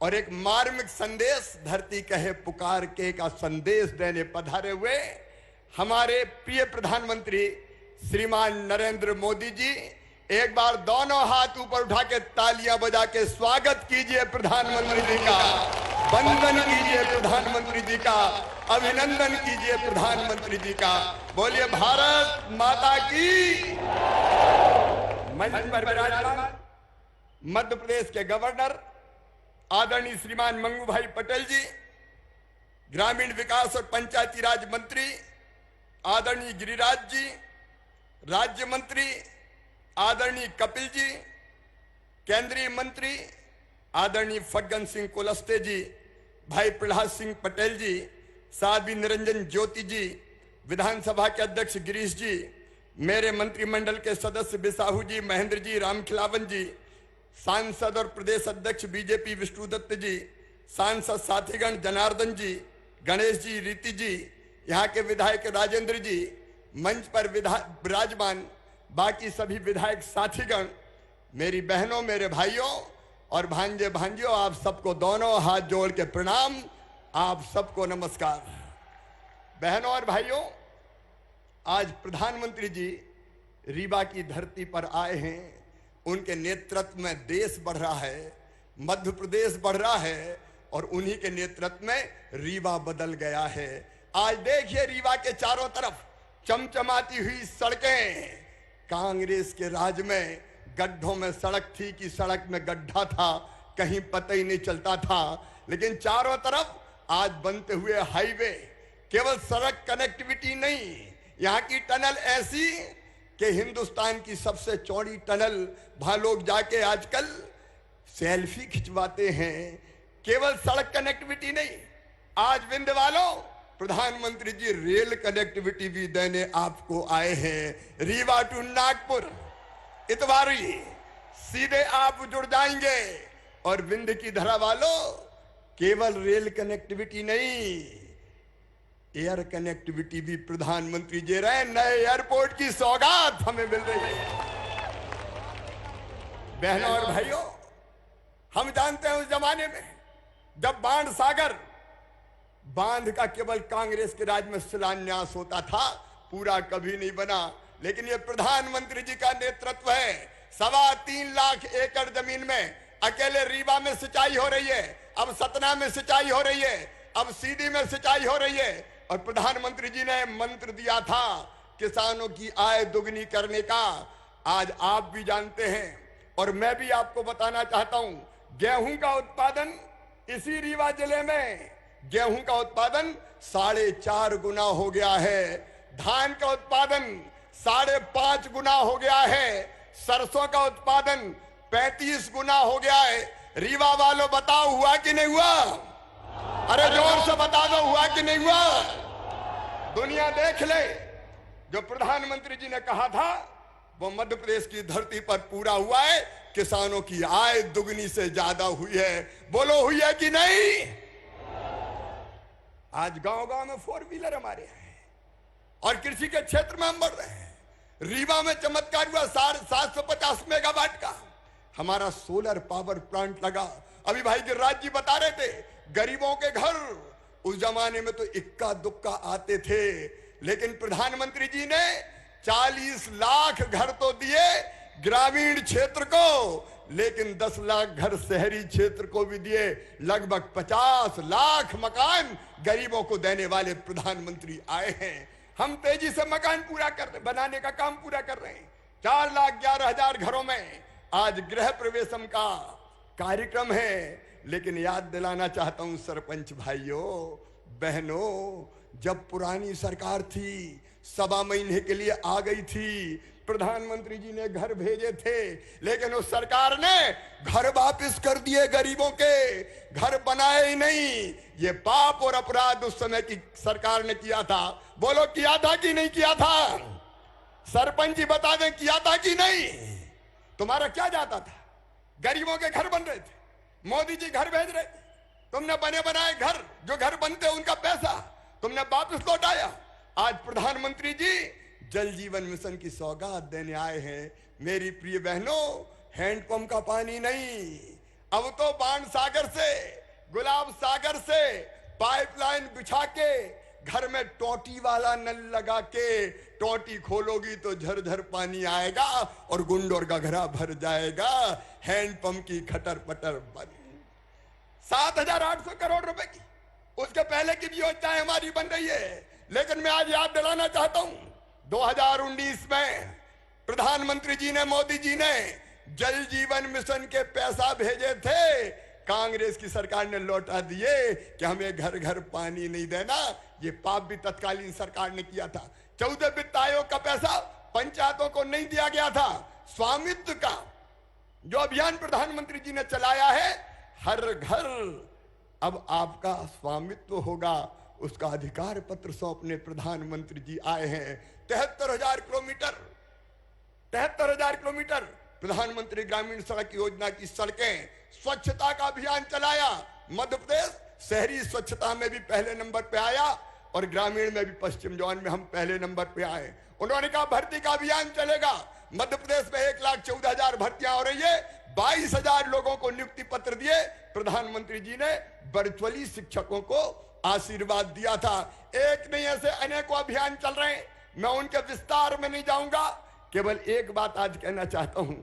और एक मार्मिक संदेश धरती कहे पुकार के का संदेश देने पधारे हुए हमारे प्रिय प्रधानमंत्री श्रीमान नरेंद्र मोदी जी, एक बार दोनों हाथ ऊपर उठा के तालियां बजा के स्वागत कीजिए प्रधानमंत्री जी का, वंदन कीजिए प्रधानमंत्री जी का, अभिनंदन कीजिए प्रधानमंत्री जी का। बोलिए भारत माता की। मंच पर विराजमान मध्य प्रदेश के गवर्नर आदरणीय श्रीमान मंगू भाई पटेल जी, ग्रामीण विकास और पंचायती राज मंत्री आदरणीय गिरिराज जी, राज्य मंत्री आदरणीय कपिल जी, केंद्रीय मंत्री आदरणीय फग्गन सिंह कुलस्ते जी, भाई प्रहलाद सिंह पटेल जी, साध्वी निरंजन ज्योति जी, विधानसभा के अध्यक्ष गिरीश जी, मेरे मंत्रिमंडल के सदस्य बिसाहू जी, महेंद्र जी, रामखिलावन जी, सांसद और प्रदेश अध्यक्ष बीजेपी विष्णुदत्त जी, सांसद साथीगण जनार्दन जी, गणेश जी, रीति जी, यहाँ के विधायक राजेंद्र जी, मंच पर विराजमान बाकी सभी विधायक साथीगण, मेरी बहनों, मेरे भाइयों और भांजे भांजियों, आप सबको दोनों हाथ जोड़ के प्रणाम, आप सबको नमस्कार। बहनों और भाइयों, आज प्रधानमंत्री जी रीवा की धरती पर आए हैं। उनके नेतृत्व में देश बढ़ रहा है, मध्य प्रदेश बढ़ रहा है और उन्हीं के नेतृत्व में रीवा बदल गया है। आज देखिए रीवा के चारों तरफ चमचमाती हुई सड़कें। कांग्रेस के राज में गड्ढों में सड़क थी कि सड़क में गड्ढा था, कहीं पता ही नहीं चलता था, लेकिन चारों तरफ आज बनते हुए हाईवे, केवल सड़क कनेक्टिविटी नहीं, यहाँ की टनल ऐसी कि हिंदुस्तान की सबसे चौड़ी टनल, वहां लोग जाके आजकल सेल्फी खिंचवाते हैं। केवल सड़क कनेक्टिविटी नहीं, आज विंध्य वालों प्रधानमंत्री जी रेल कनेक्टिविटी भी देने आपको आए हैं। रीवा टू नागपुर इतवारी सीधे आप जुड़ जाएंगे और विंध्य की धरा वालों केवल रेल कनेक्टिविटी नहीं, एयर कनेक्टिविटी भी प्रधानमंत्री जी रहे। नए एयरपोर्ट की सौगात हमें मिल रही है। बहनों और भाइयों, हम जानते हैं उस जमाने में जब बाण सागर बांध का केवल कांग्रेस के राज में शिलान्यास होता था, पूरा कभी नहीं बना, लेकिन ये प्रधानमंत्री जी का नेतृत्व है। 3.25 लाख एकड़ जमीन में अकेले रीवा में सिंचाई हो रही है, अब सतना में सिंचाई हो रही है, अब सीधी में सिंचाई हो रही है। और प्रधानमंत्री जी ने मंत्र दिया था किसानों की आय दुगनी करने का। आज आप भी जानते हैं और मैं भी आपको बताना चाहता हूं, गेहूं का उत्पादन इसी रीवा जिले में गेहूं का उत्पादन 4.5 गुना हो गया है, धान का उत्पादन 5.5 गुना हो गया है, सरसों का उत्पादन 35 गुना हो गया है। रीवा वालों बताओ हुआ कि नहीं हुआ? अरे जोर से बता दो हुआ कि नहीं हुआ? दुनिया देख ले, जो प्रधानमंत्री जी ने कहा था वो मध्य प्रदेश की धरती पर पूरा हुआ है। किसानों की आय दुगनी से ज्यादा हुई है। बोलो हुई है कि नहीं? आज गांव गांव में 4 व्हीलर हमारे हैं और कृषि के क्षेत्र में हम बढ़ रहे हैं। रीवा में चमत्कार हुआ 750 मेगावाट का हमारा सोलर पावर प्लांट लगा। अभी भाई गिरिराज जी बता रहे थे, गरीबों के घर उस जमाने में तो इक्का दुक्का आते थे, लेकिन प्रधानमंत्री जी ने 40 लाख घर तो दिए ग्रामीण क्षेत्र को, लेकिन 10 लाख घर शहरी क्षेत्र को भी दिए। लगभग 50 लाख मकान गरीबों को देने वाले प्रधानमंत्री आए हैं। हम तेजी से मकान पूरा बनाने का काम पूरा कर रहे हैं। 4,11,000 घरों में आज गृह प्रवेशम का कार्यक्रम है, लेकिन याद दिलाना चाहता हूं सरपंच भाइयों बहनों, जब पुरानी सरकार थी 1.25 महीने के लिए आ गई थी, प्रधानमंत्री जी ने घर भेजे थे, लेकिन उस सरकार ने घर वापस कर दिए गरीबों के, घर बनाए ही नहीं। ये पाप और अपराध उस समय की सरकार ने किया था। बोलो किया था कि नहीं किया था? सरपंच जी बता दें किया था कि नहीं? तुम्हारा क्या जाता था? गरीबों के घर बन रहे थे, मोदी जी घर भेज रहे थे, तुमने बने बनाए घर, जो घर बनते उनका पैसा तुमने वापस लौटाया। आज प्रधानमंत्री जी जल जीवन मिशन की सौगात देने आए हैं। मेरी प्रिय बहनों, हैंडपंप का पानी नहीं, अब तो बाण सागर से, गुलाब सागर से पाइपलाइन बिछा के घर में टोटी वाला नल लगा के, टोटी खोलोगी तो झरझर पानी आएगा और गुंडोर घघरा भर जाएगा। हैंडपंप की खटर पटर बंद। 7,800 करोड़ रुपए की, उसके पहले की भी योजनाएं हमारी बन रही है। लेकिन मैं आज याद दिलाना चाहता हूं 2019 में प्रधानमंत्री जी ने, मोदी जी ने जल जीवन मिशन के पैसा भेजे थे, कांग्रेस की सरकार ने लौटा दिए कि हमें घर घर पानी नहीं देना। ये पाप भी तत्कालीन सरकार ने किया था। 14 वित्त आयोग का पैसा पंचायतों को नहीं दिया गया था। स्वामित्व का जो अभियान प्रधानमंत्री जी ने चलाया है, हर घर अब आपका स्वामित्व होगा, उसका अधिकार पत्र सौंपने प्रधानमंत्री जी आए हैं। 73,000 किलोमीटर प्रधानमंत्री ग्रामीण सड़क योजना की सड़कें, स्वच्छता का अभियान चलाया। मध्य प्रदेश शहरी स्वच्छता में भी पहले नंबर पे आया और ग्रामीण में भी पश्चिम जोन में हम पहले नंबर पे आए। उन्होंने कहा भर्ती का अभियान चलेगा। मध्य प्रदेश में 1,14,000 भर्तियां हो रही है, 22,000 लोगों को नियुक्ति पत्र दिए। प्रधानमंत्री जी ने वर्चुअली शिक्षकों को आशीर्वाद दिया था। एक नहीं, ऐसे अनेकों अभियान चल रहे हैं, मैं उनके विस्तार में नहीं जाऊंगा। केवल एक बात आज कहना चाहता हूं,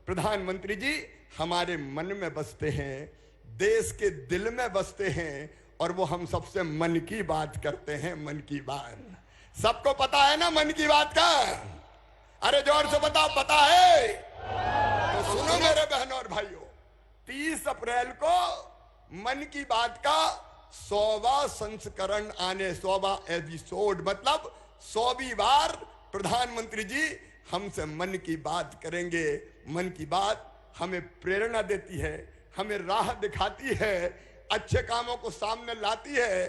प्रधानमंत्री जी हमारे मन में बसते हैं, देश के दिल में बसते हैं और वो हम सबसे मन की बात करते हैं। मन की बात सबको पता है ना, मन की बात का? अरे जोर से बताओ, पता है? तो सुनो मेरे बहनों और भाइयों, 30 अप्रैल को मन की बात का 100वां संस्करण आने, 100वां एपिसोड, मतलब 100वीं बार प्रधानमंत्री जी हमसे मन की बात करेंगे। मन की बात हमें प्रेरणा देती है, हमें राह दिखाती है, अच्छे कामों को सामने लाती है,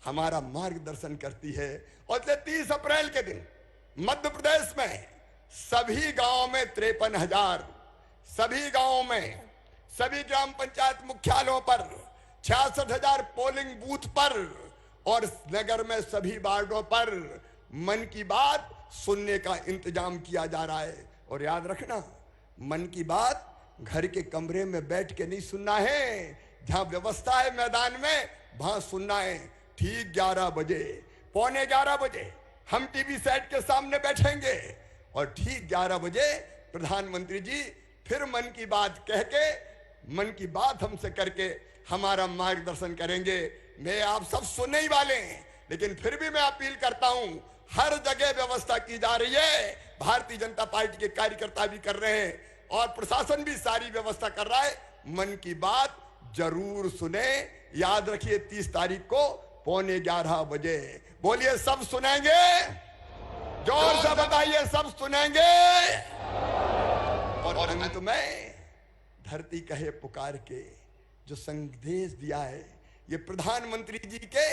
हमारा मार्गदर्शन करती है। और 30 अप्रैल के दिन मध्य प्रदेश में सभी गांवों में 53,000, सभी गांवों में, सभी ग्राम पंचायत मुख्यालयों पर 66,000 पोलिंग बूथ पर और नगर में सभी वार्डों पर मन की बात सुनने का इंतजाम किया जा रहा है। और याद रखना, मन की बात घर के कमरे में बैठ के नहीं सुनना है, जहां व्यवस्था है मैदान में वहां सुनना है। ठीक 11 बजे, 11:15 बजे हम टीवी सेट के सामने बैठेंगे और ठीक 11 बजे प्रधानमंत्री जी फिर मन की बात कह के, मन की बात हमसे करके हमारा मार्गदर्शन करेंगे। मैं आप सब सुनने ही वाले हैं, लेकिन फिर भी मैं अपील करता हूं, हर जगह व्यवस्था की जा रही है, भारतीय जनता पार्टी के कार्यकर्ता भी कर रहे हैं और प्रशासन भी सारी व्यवस्था कर रहा है। मन की बात जरूर सुने। याद रखिए 30 तारीख को 11:15 बजे। बोलिए सब सुनेंगे? जोर से बताइए, सब सुनेंगे? और अंत में धरती कहे पुकार के जो संदेश दिया है, ये प्रधानमंत्री जी के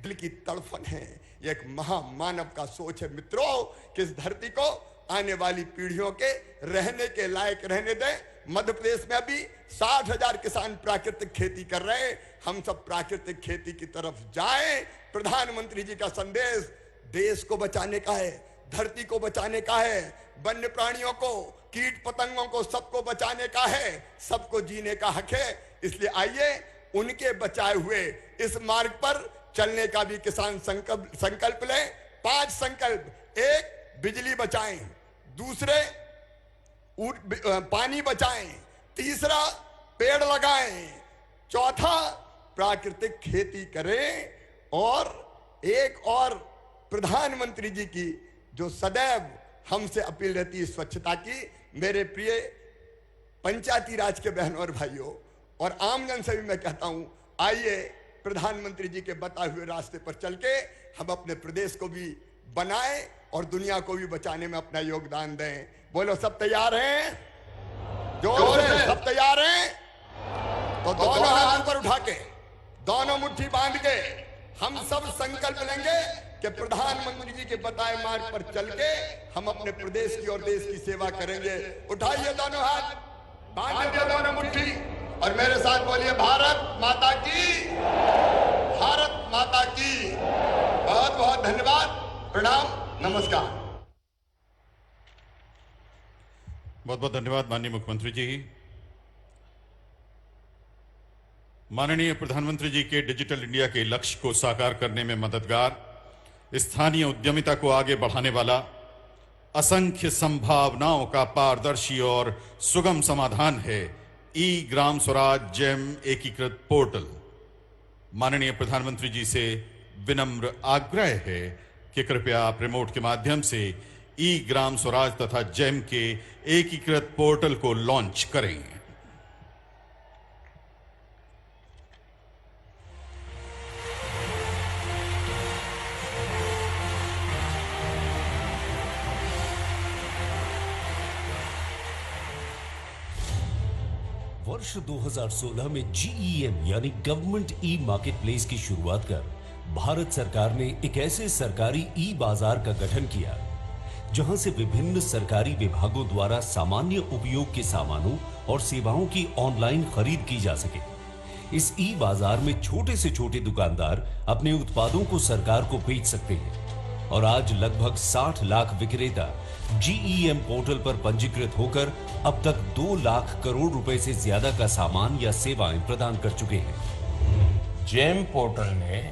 दिल की तड़फन है, ये एक महामानव का सोच है मित्रों, कि इस धरती को आने वाली पीढ़ियों के रहने के लायक रहने दें। मध्य प्रदेश में अभी 60,000 किसान प्राकृतिक खेती कर रहे हैं। हम सब प्राकृतिक खेती की तरफ जाएं। प्रधानमंत्री जी का संदेश देश को बचाने का है, धरती को बचाने का है, वन्य प्राणियों को, कीट पतंगों को, सबको बचाने का है, सबको जीने का हक है। इसलिए आइए उनके बचाए हुए इस मार्ग पर चलने का भी किसान संकल्प लें। 5 संकल्प। 1, बिजली बचाएं। दूसरे, पानी बचाएं। तीसरा, पेड़ लगाएं। चौथा, प्राकृतिक खेती करें। और एक और प्रधानमंत्री जी की जो सदैव हमसे अपील रहती है स्वच्छता की, मेरे प्रिय पंचायती राज के बहनों और भाइयों, और आमजन से भी मैं कहता हूं, आइए प्रधानमंत्री जी के बताए हुए रास्ते पर चल के हम अपने प्रदेश को भी बनाएं और दुनिया को भी बचाने में अपना योगदान दें। बोलो, सब तैयार हैं? जोर से सब तैयार हैं? तो दोनों हाथ ऊपर उठा के, दोनों मुट्ठी बांध के हम सब संकल्प लेंगे कि प्रधानमंत्री जी के बताए मार्ग पर चल के हम अपने प्रदेश की और देश की सेवा करेंगे। उठाइए दोनों हाथ, बांधिए दोनों मुट्ठी और मेरे साथ बोलिए, भारत माता की, भारत माता की। बहुत बहुत धन्यवाद, प्रणाम, नमस्कार। बहुत बहुत धन्यवाद माननीय मुख्यमंत्री जी। माननीय प्रधानमंत्री जी के डिजिटल इंडिया के लक्ष्य को साकार करने में मददगार, स्थानीय उद्यमिता को आगे बढ़ाने वाला, असंख्य संभावनाओं का पारदर्शी और सुगम समाधान है ई ग्राम स्वराज जेम एकीकृत पोर्टल। माननीय प्रधानमंत्री जी से विनम्र आग्रह है कि कृपया आप रिमोट के माध्यम से ई ग्राम स्वराज तथा जेम के एकीकृत पोर्टल को लॉन्च करें। वर्ष 2016 में GEM यानी गवर्नमेंट ई मार्केट प्लेस की शुरुआत कर भारत सरकार ने एक ऐसे सरकारी ई बाजार का गठन किया जहां से विभिन्न सरकारी विभागों द्वारा सामान्य उपयोग के सामानों और सेवाओं की ऑनलाइन खरीद की जा सके। इस ई बाजार में छोटे से छोटे दुकानदार अपने उत्पादों को सरकार को बेच सकते हैं और आज लगभग 60 लाख विक्रेता GEM पोर्टल पर पंजीकृत होकर अब तक 2 लाख करोड़ रुपए से ज्यादा का सामान या सेवाएं प्रदान कर चुके हैं। जेम पोर्टल ने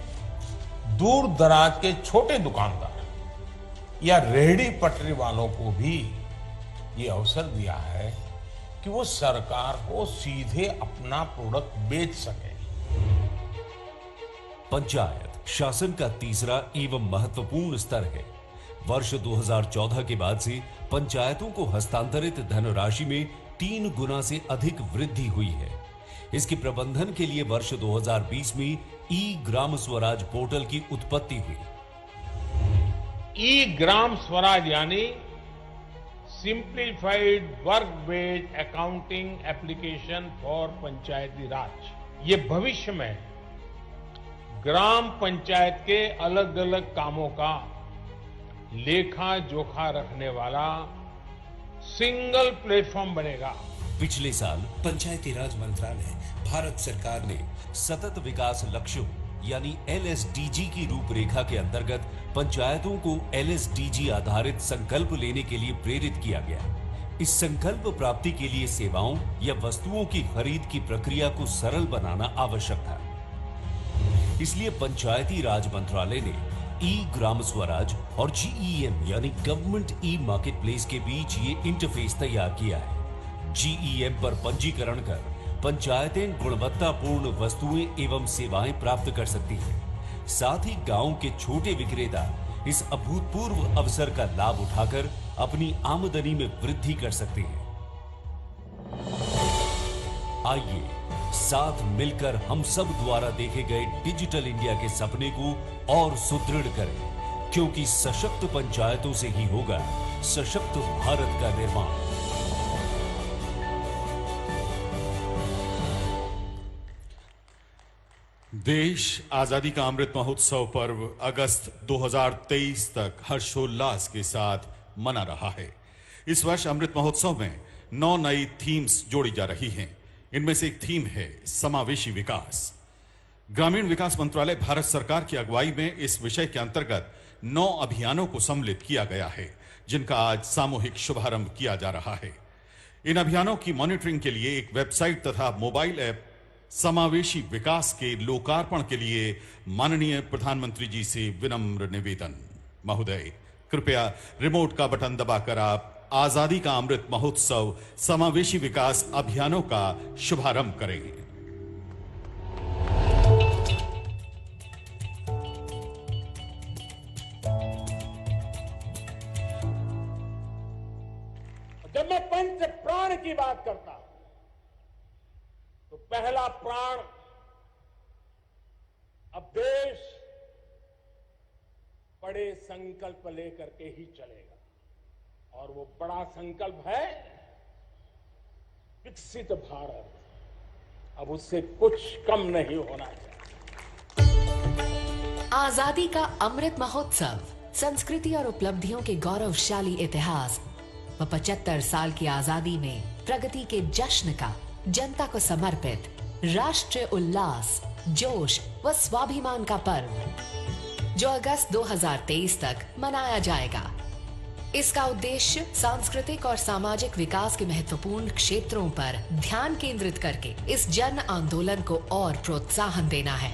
दूर दराज के छोटे दुकानदार या रेहड़ी पटरी वालों को भी ये अवसर दिया है कि वो सरकार को सीधे अपना प्रोडक्ट बेच सके। पंचायत शासन का तीसरा एवं महत्वपूर्ण स्तर है। वर्ष 2014 के बाद से पंचायतों को हस्तांतरित धनराशि में 3 गुना से अधिक वृद्धि हुई है। इसके प्रबंधन के लिए वर्ष 2020 में ई ग्राम स्वराज पोर्टल की उत्पत्ति हुई। ई ग्राम स्वराज यानी simplified work based accounting application for Panchayati Raj. ये भविष्य में ग्राम पंचायत के अलग अलग कामों का लेखा जोखा रखने वाला सिंगल प्लेटफॉर्म बनेगा। पिछले साल पंचायती राज मंत्रालय भारत सरकार ने सतत विकास लक्ष्यों यानी LSDG की रूपरेखा के अंतर्गत पंचायतों को LSDG आधारित संकल्प लेने के लिए प्रेरित किया गया। इस संकल्प प्राप्ति के लिए सेवाओं या वस्तुओं की खरीद की प्रक्रिया को सरल बनाना आवश्यक था। इसलिए पंचायती राज मंत्रालय ने ई ग्राम स्वराज और GEM यानी गवर्नमेंट ई मार्केट प्लेस के बीच ये इंटरफेस तैयार किया है। GEM पर पंजीकरण कर पंचायतें गुणवत्तापूर्ण वस्तुएं एवं सेवाएं प्राप्त कर सकती हैं। साथ ही गांव के छोटे विक्रेता इस अभूतपूर्व अवसर का लाभ उठाकर अपनी आमदनी में वृद्धि कर सकते हैं। आइए साथ मिलकर हम सब द्वारा देखे गए डिजिटल इंडिया के सपने को और सुदृढ़ करें, क्योंकि सशक्त पंचायतों से ही होगा सशक्त भारत का निर्माण। देश आजादी का अमृत महोत्सव पर्व अगस्त 2023 तक हर्षोल्लास के साथ मना रहा है। इस वर्ष अमृत महोत्सव में 9 नई थीम्स जोड़ी जा रही हैं। इनमें से एक थीम है समावेशी विकास। ग्रामीण विकास मंत्रालय भारत सरकार की अगुवाई में इस विषय के अंतर्गत 9 अभियानों को सम्मिलित किया गया है, जिनका आज सामूहिक शुभारंभ किया जा रहा है। इन अभियानों की मॉनिटरिंग के लिए एक वेबसाइट तथा मोबाइल ऐप समावेशी विकास के लोकार्पण के लिए माननीय प्रधानमंत्री जी से विनम्र निवेदन। महोदय, कृपया रिमोट का बटन दबाकर आप आजादी का अमृत महोत्सव समावेशी विकास अभियानों का शुभारंभ करें। जब मैं पंच प्राण की बात करता हूं तो पहला प्राण अब देश बड़े संकल्प लेकर के ही चलेगा और वो बड़ा संकल्प है विकसित भारत। अब उससे कुछ कम नहीं होना चाहिए। आजादी का अमृत महोत्सव, संस्कृति और उपलब्धियों के गौरवशाली इतिहास व 75 साल की आजादी में प्रगति के जश्न का जनता को समर्पित राष्ट्रीय उल्लास, जोश व स्वाभिमान का पर्व जो अगस्त 2023 तक मनाया जाएगा। इसका उद्देश्य सांस्कृतिक और सामाजिक विकास के महत्वपूर्ण क्षेत्रों पर ध्यान केंद्रित करके इस जन आंदोलन को और प्रोत्साहन देना है।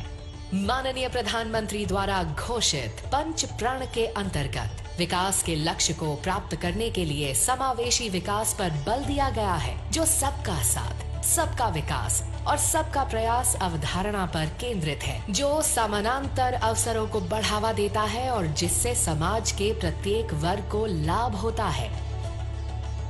माननीय प्रधानमंत्री द्वारा घोषित पंच प्रण के अंतर्गत विकास के लक्ष्य को प्राप्त करने के लिए समावेशी विकास पर बल दिया गया है, जो सबका साथ, सबका विकास और सबका प्रयास अवधारणा पर केंद्रित है, जो समानांतर अवसरों को बढ़ावा देता है और जिससे समाज के प्रत्येक वर्ग को लाभ होता है।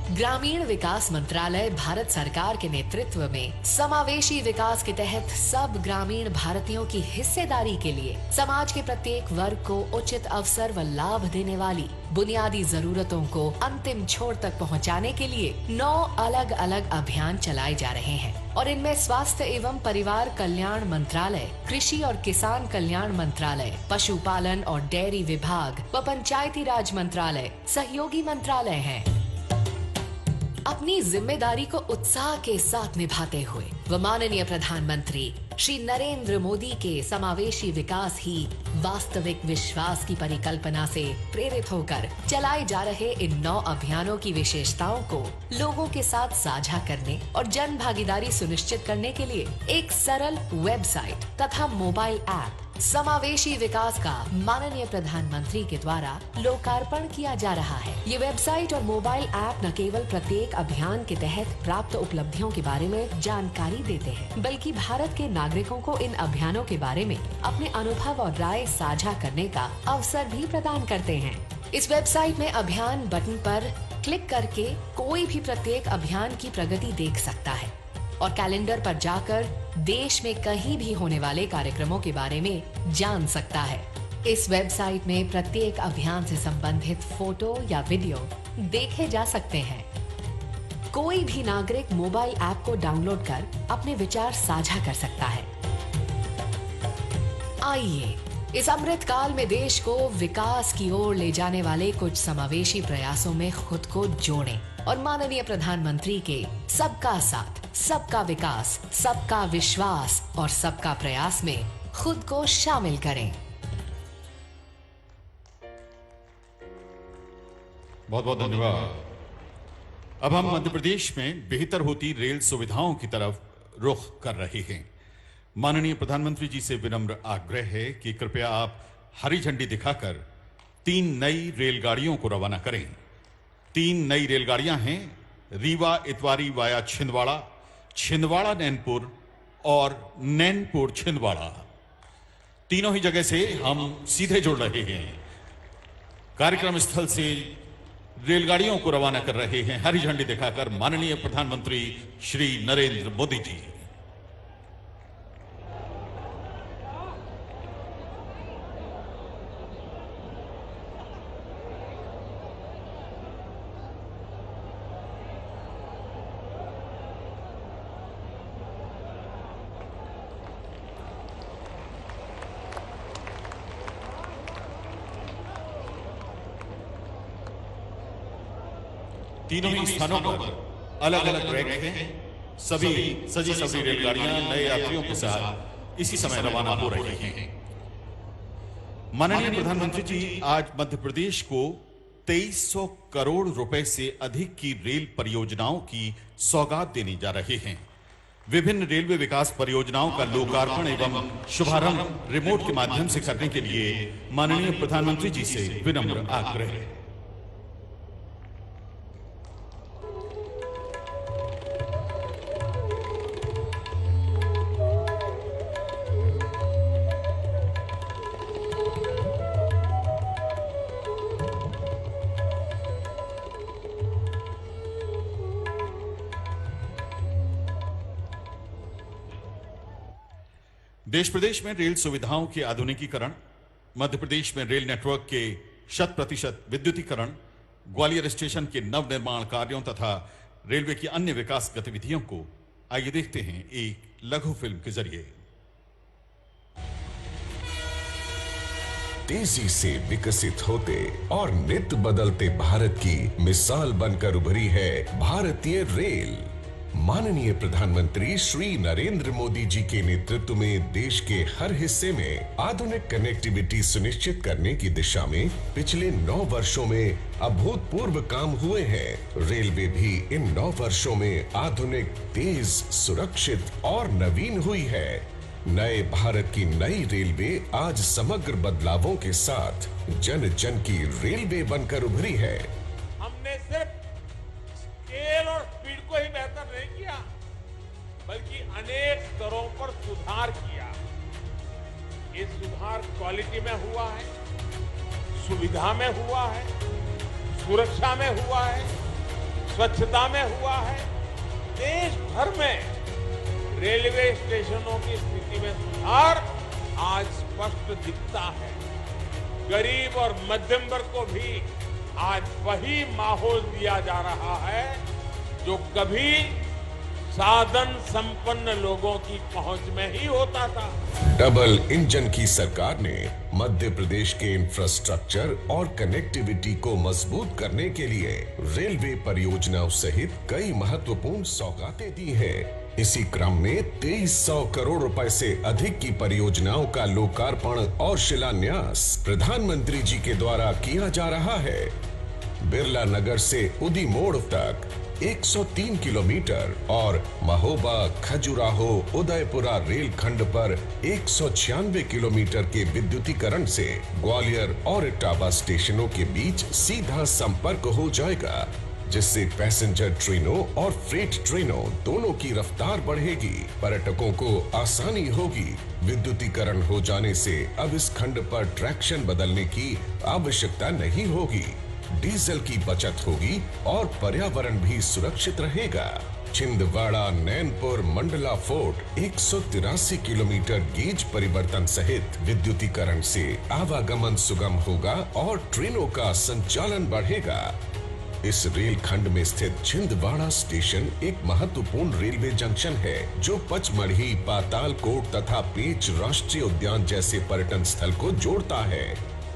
ग्रामीण विकास मंत्रालय भारत सरकार के नेतृत्व में समावेशी विकास के तहत सब ग्रामीण भारतीयों की हिस्सेदारी के लिए समाज के प्रत्येक वर्ग को उचित अवसर व लाभ देने वाली बुनियादी जरूरतों को अंतिम छोर तक पहुंचाने के लिए 9 अलग अलग अभियान चलाए जा रहे हैं और इनमें स्वास्थ्य एवं परिवार कल्याण मंत्रालय, कृषि और किसान कल्याण मंत्रालय, पशुपालन और डेयरी विभाग व पंचायती राज मंत्रालय सहयोगी मंत्रालय हैं। अपनी जिम्मेदारी को उत्साह के साथ निभाते हुए व माननीय प्रधानमंत्री श्री नरेंद्र मोदी के समावेशी विकास ही वास्तविक विश्वास की परिकल्पना से प्रेरित होकर चलाए जा रहे इन 9 अभियानों की विशेषताओं को लोगों के साथ साझा करने और जन भागीदारी सुनिश्चित करने के लिए एक सरल वेबसाइट तथा मोबाइल ऐप समावेशी विकास का माननीय प्रधानमंत्री के द्वारा लोकार्पण किया जा रहा है। ये वेबसाइट और मोबाइल ऐप न केवल प्रत्येक अभियान के तहत प्राप्त उपलब्धियों के बारे में जानकारी देते हैं, बल्कि भारत के नागरिकों को इन अभियानों के बारे में अपने अनुभव और राय साझा करने का अवसर भी प्रदान करते हैं। इस वेबसाइट में अभियान बटन पर क्लिक करके कोई भी प्रत्येक अभियान की प्रगति देख सकता है और कैलेंडर पर जाकर देश में कहीं भी होने वाले कार्यक्रमों के बारे में जान सकता है। इस वेबसाइट में प्रत्येक अभियान से संबंधित फोटो या वीडियो देखे जा सकते हैं। कोई भी नागरिक मोबाइल ऐप को डाउनलोड कर अपने विचार साझा कर सकता है। आइए इस अमृत काल में देश को विकास की ओर ले जाने वाले कुछ समावेशी प्रयासों में खुद को जोड़ें और माननीय प्रधानमंत्री के सबका साथ, सबका विकास, सबका विश्वास और सबका प्रयास में खुद को शामिल करें। बहुत बहुत धन्यवाद। अब हम मध्य प्रदेश में बेहतर होती रेल सुविधाओं की तरफ रुख कर रहे हैं। माननीय प्रधानमंत्री जी से विनम्र आग्रह है कि कृपया आप हरी झंडी दिखाकर 3 नई रेलगाड़ियों को रवाना करें। 3 नई रेलगाड़ियां हैं रीवा इतवारी वाया छिंदवाड़ा, छिंदवाड़ा नैनपुर और नैनपुर छिंदवाड़ा। तीनों ही जगह से हम सीधे जुड़ रहे हैं। कार्यक्रम स्थल से रेलगाड़ियों को रवाना कर रहे हैं हरी झंडी दिखाकर माननीय प्रधानमंत्री श्री नरेंद्र मोदी जी। तीनों ही स्थानों पर अलग अलग ट्रैक हैं। सभी सजी सभी रेलगाड़ियां नए यात्रियों के साथ इसी समय रवाना हो रही हैं। माननीय प्रधानमंत्री जी आज मध्य प्रदेश को 2300 करोड़ रुपए से अधिक की रेल परियोजनाओं की सौगात देने जा रहे हैं। विभिन्न रेलवे विकास परियोजनाओं का लोकार्पण एवं शुभारंभ रिमोट के माध्यम से करने के लिए माननीय प्रधानमंत्री जी से विनम्र आग्रह है। देश प्रदेश में रेल सुविधाओं के आधुनिकीकरण, मध्य प्रदेश में रेल नेटवर्क के 100% विद्युतीकरण, ग्वालियर स्टेशन के नवनिर्माण कार्यों तथा रेलवे की अन्य विकास गतिविधियों को आइए देखते हैं एक लघु फिल्म के जरिए। तेजी से विकसित होते और नित बदलते भारत की मिसाल बनकर उभरी है भारतीय रेल। माननीय प्रधानमंत्री श्री नरेंद्र मोदी जी के नेतृत्व में देश के हर हिस्से में आधुनिक कनेक्टिविटी सुनिश्चित करने की दिशा में पिछले 9 वर्षों में अभूतपूर्व काम हुए हैं। रेलवे भी इन 9 वर्षों में आधुनिक, तेज, सुरक्षित और नवीन हुई है। नए भारत की नई रेलवे आज समग्र बदलावों के साथ जन जन की रेलवे बनकर उभरी है। हमने सिर्फ स्केल और स्पीड को ही बेहतर नहीं किया, बल्कि अनेक स्तरों पर सुधार किया। ये सुधार क्वालिटी में हुआ है, सुविधा में हुआ है, सुरक्षा में हुआ है, स्वच्छता में हुआ है। देश भर में रेलवे स्टेशनों की स्थिति में सुधार आज स्पष्ट दिखता है। गरीब और मध्यम वर्ग को भी आज वही माहौल दिया जा रहा है जो कभी साधन संपन्न लोगों की पहुंच में ही होता था। डबल इंजन की सरकार ने मध्य प्रदेश के इंफ्रास्ट्रक्चर और कनेक्टिविटी को मजबूत करने के लिए रेलवे परियोजनाओं सहित कई महत्वपूर्ण सौगातें दी हैं। इसी क्रम में 2300 करोड़ रुपए से अधिक की परियोजनाओं का लोकार्पण और शिलान्यास प्रधानमंत्री जी के द्वारा किया जा रहा है। बिरला नगर से उदी मोड़ तक 103 किलोमीटर और महोबा, खजुराहो, उदयपुरा रेल खंड पर 196 किलोमीटर के विद्युतीकरण से ग्वालियर और इटावा स्टेशनों के बीच सीधा संपर्क हो जाएगा, जिससे पैसेंजर ट्रेनों और फ्रेट ट्रेनों दोनों की रफ्तार बढ़ेगी, पर्यटकों को आसानी होगी। विद्युतीकरण हो जाने से अब इस खंड पर ट्रैक्शन बदलने की आवश्यकता नहीं होगी, डीजल की बचत होगी और पर्यावरण भी सुरक्षित रहेगा। Chhindwara, Nainpur, Mandla fort 183 kilometre gauge परिवर्तन सहित विद्युतीकरण से आवागमन सुगम होगा और ट्रेनों का संचालन बढ़ेगा। इस रेल खंड में स्थित छिंदवाड़ा स्टेशन एक महत्वपूर्ण रेलवे जंक्शन है जो पचमढ़ी, पातालकोट तथा पेंच राष्ट्रीय उद्यान जैसे पर्यटन स्थल को जोड़ता है।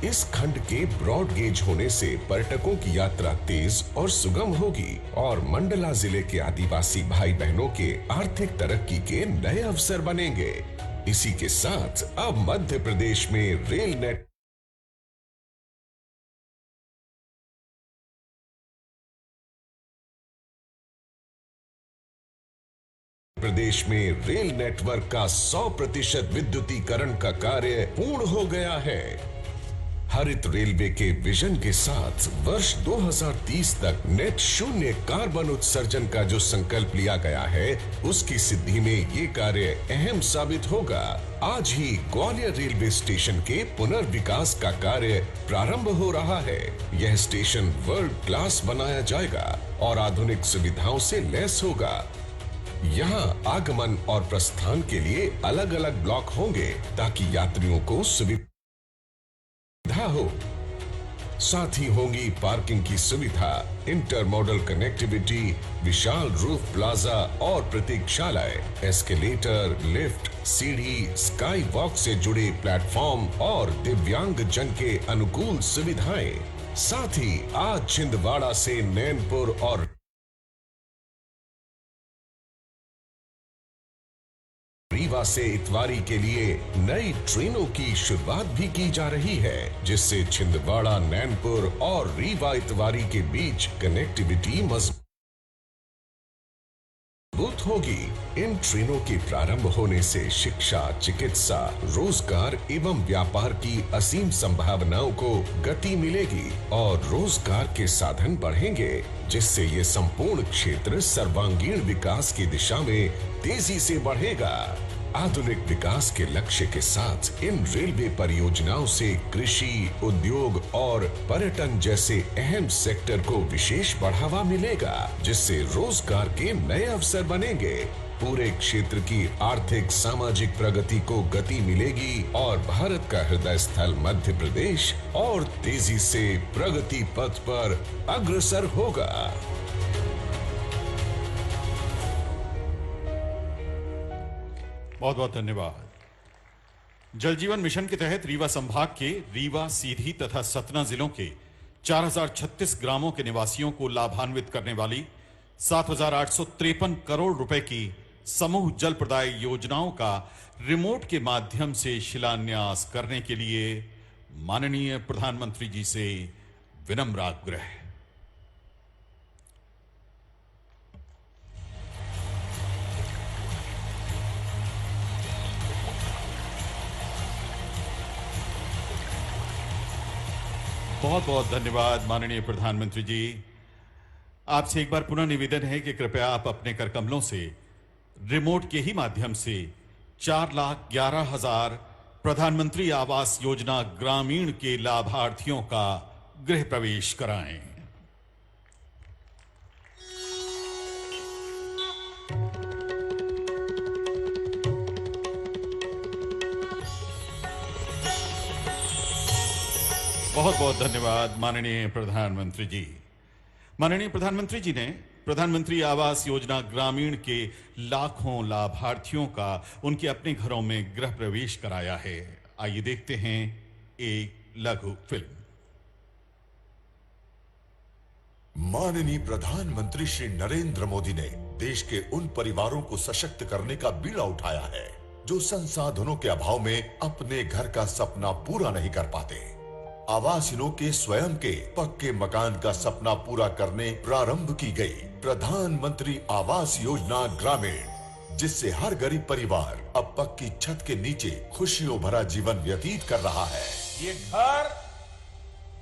इस खंड के ब्रॉड गेज होने से पर्यटकों की यात्रा तेज और सुगम होगी और मंडला जिले के आदिवासी भाई बहनों के आर्थिक तरक्की के नए अवसर बनेंगे। इसी के साथ अब मध्य प्रदेश में रेल नेट प्रदेश में रेल नेटवर्क का 100% विद्युतीकरण का कार्य पूर्ण हो गया है। हरित रेलवे के विजन के साथ वर्ष 2030 तक नेट शून्य कार्बन उत्सर्जन का जो संकल्प लिया गया है, उसकी सिद्धि में ये कार्य अहम साबित होगा। आज ही ग्वालियर रेलवे स्टेशन के पुनर्विकास का कार्य प्रारंभ हो रहा है। यह स्टेशन वर्ल्ड क्लास बनाया जाएगा और आधुनिक सुविधाओं से लैस होगा। यहाँ आगमन और प्रस्थान के लिए अलग अलग ब्लॉक होंगे ताकि यात्रियों को सुविधा हो। साथ ही होगी पार्किंग की सुविधा, इंटरमॉडल कनेक्टिविटी, विशाल रूफ प्लाजा और प्रतीक्षालय, एस्केलेटर, लिफ्ट, सीढ़ी, स्काई वॉक से जुड़े प्लेटफॉर्म और दिव्यांग जन के अनुकूल सुविधाएं। साथ ही आज छिंदवाड़ा से नैनपुर और रीवा से इतवारी के लिए नई ट्रेनों की शुरुआत भी की जा रही है, जिससे छिंदवाड़ा, नैनपुर और रीवा इतवारी के बीच कनेक्टिविटी मजबूत होगी। इन ट्रेनों के प्रारंभ होने से शिक्षा, चिकित्सा, रोजगार एवं व्यापार की असीम संभावनाओं को गति मिलेगी और रोजगार के साधन बढ़ेंगे, जिससे ये संपूर्ण क्षेत्र सर्वांगीण विकास की दिशा में तेजी से बढ़ेगा। आधुनिक विकास के लक्ष्य के साथ इन रेलवे परियोजनाओं से कृषि, उद्योग और पर्यटन जैसे अहम सेक्टर को विशेष बढ़ावा मिलेगा, जिससे रोजगार के नए अवसर बनेंगे। पूरे क्षेत्र की आर्थिक सामाजिक प्रगति को गति मिलेगी और भारत का हृदय स्थल मध्य प्रदेश और तेजी से प्रगति पथ पर अग्रसर होगा। बहुत बहुत धन्यवाद। जल जीवन मिशन के तहत रीवा संभाग के रीवा, सीधी तथा सतना जिलों के 4036 ग्रामों के निवासियों को लाभान्वित करने वाली 7,853 करोड़ रुपए की समूह जल प्रदाय योजनाओं का रिमोट के माध्यम से शिलान्यास करने के लिए माननीय प्रधानमंत्री जी से विनम्र आग्रह। बहुत बहुत धन्यवाद माननीय प्रधानमंत्री जी। आपसे एक बार पुनः निवेदन है कि कृपया आप अपने कर कमलों से रिमोट के ही माध्यम से 4,11,000 प्रधानमंत्री आवास योजना ग्रामीण के लाभार्थियों का गृह प्रवेश कराएं। बहुत बहुत धन्यवाद माननीय प्रधानमंत्री जी। माननीय प्रधानमंत्री जी ने प्रधानमंत्री आवास योजना ग्रामीण के लाखों लाभार्थियों का उनके अपने घरों में गृह प्रवेश कराया है। आइए देखते हैं एक लघु फिल्म। माननीय प्रधानमंत्री श्री नरेंद्र मोदी ने देश के उन परिवारों को सशक्त करने का बीड़ा उठाया है जो संसाधनों के अभाव में अपने घर का सपना पूरा नहीं कर पाते। आवासियों के स्वयं के पक्के मकान का सपना पूरा करने प्रारंभ की गई प्रधानमंत्री आवास योजना ग्रामीण, जिससे हर गरीब परिवार अब पक्की छत के नीचे खुशियों भरा जीवन व्यतीत कर रहा है। ये घर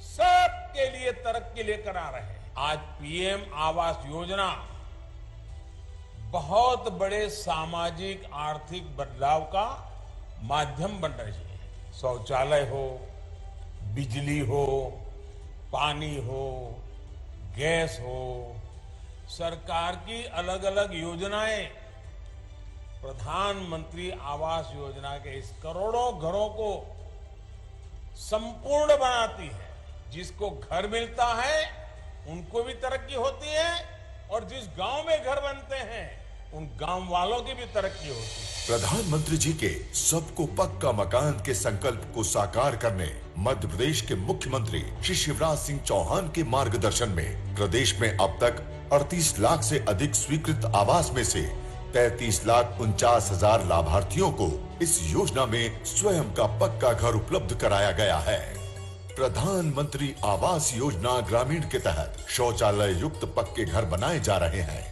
सबके लिए तरक्की लेकर आ रहे हैं। आज पीएम आवास योजना बहुत बड़े सामाजिक आर्थिक बदलाव का माध्यम बन रही है। शौचालय हो, बिजली हो, पानी हो, गैस हो, सरकार की अलग अलग योजनाएं प्रधानमंत्री आवास योजना के इस करोड़ों घरों को संपूर्ण बनाती है। जिसको घर मिलता है उनको भी तरक्की होती है और जिस गांव में घर बनते हैं उन गांव वालों की भी तरक्की होती है। प्रधानमंत्री जी के सबको पक्का मकान के संकल्प को साकार करने मध्य प्रदेश के मुख्यमंत्री श्री शिवराज सिंह चौहान के मार्गदर्शन में प्रदेश में अब तक 38 लाख से अधिक स्वीकृत आवास में से 33,49,000 लाभार्थियों को इस योजना में स्वयं का पक्का घर उपलब्ध कराया गया है। प्रधानमंत्री आवास योजना ग्रामीण के तहत शौचालय युक्त पक्के घर बनाए जा रहे हैं।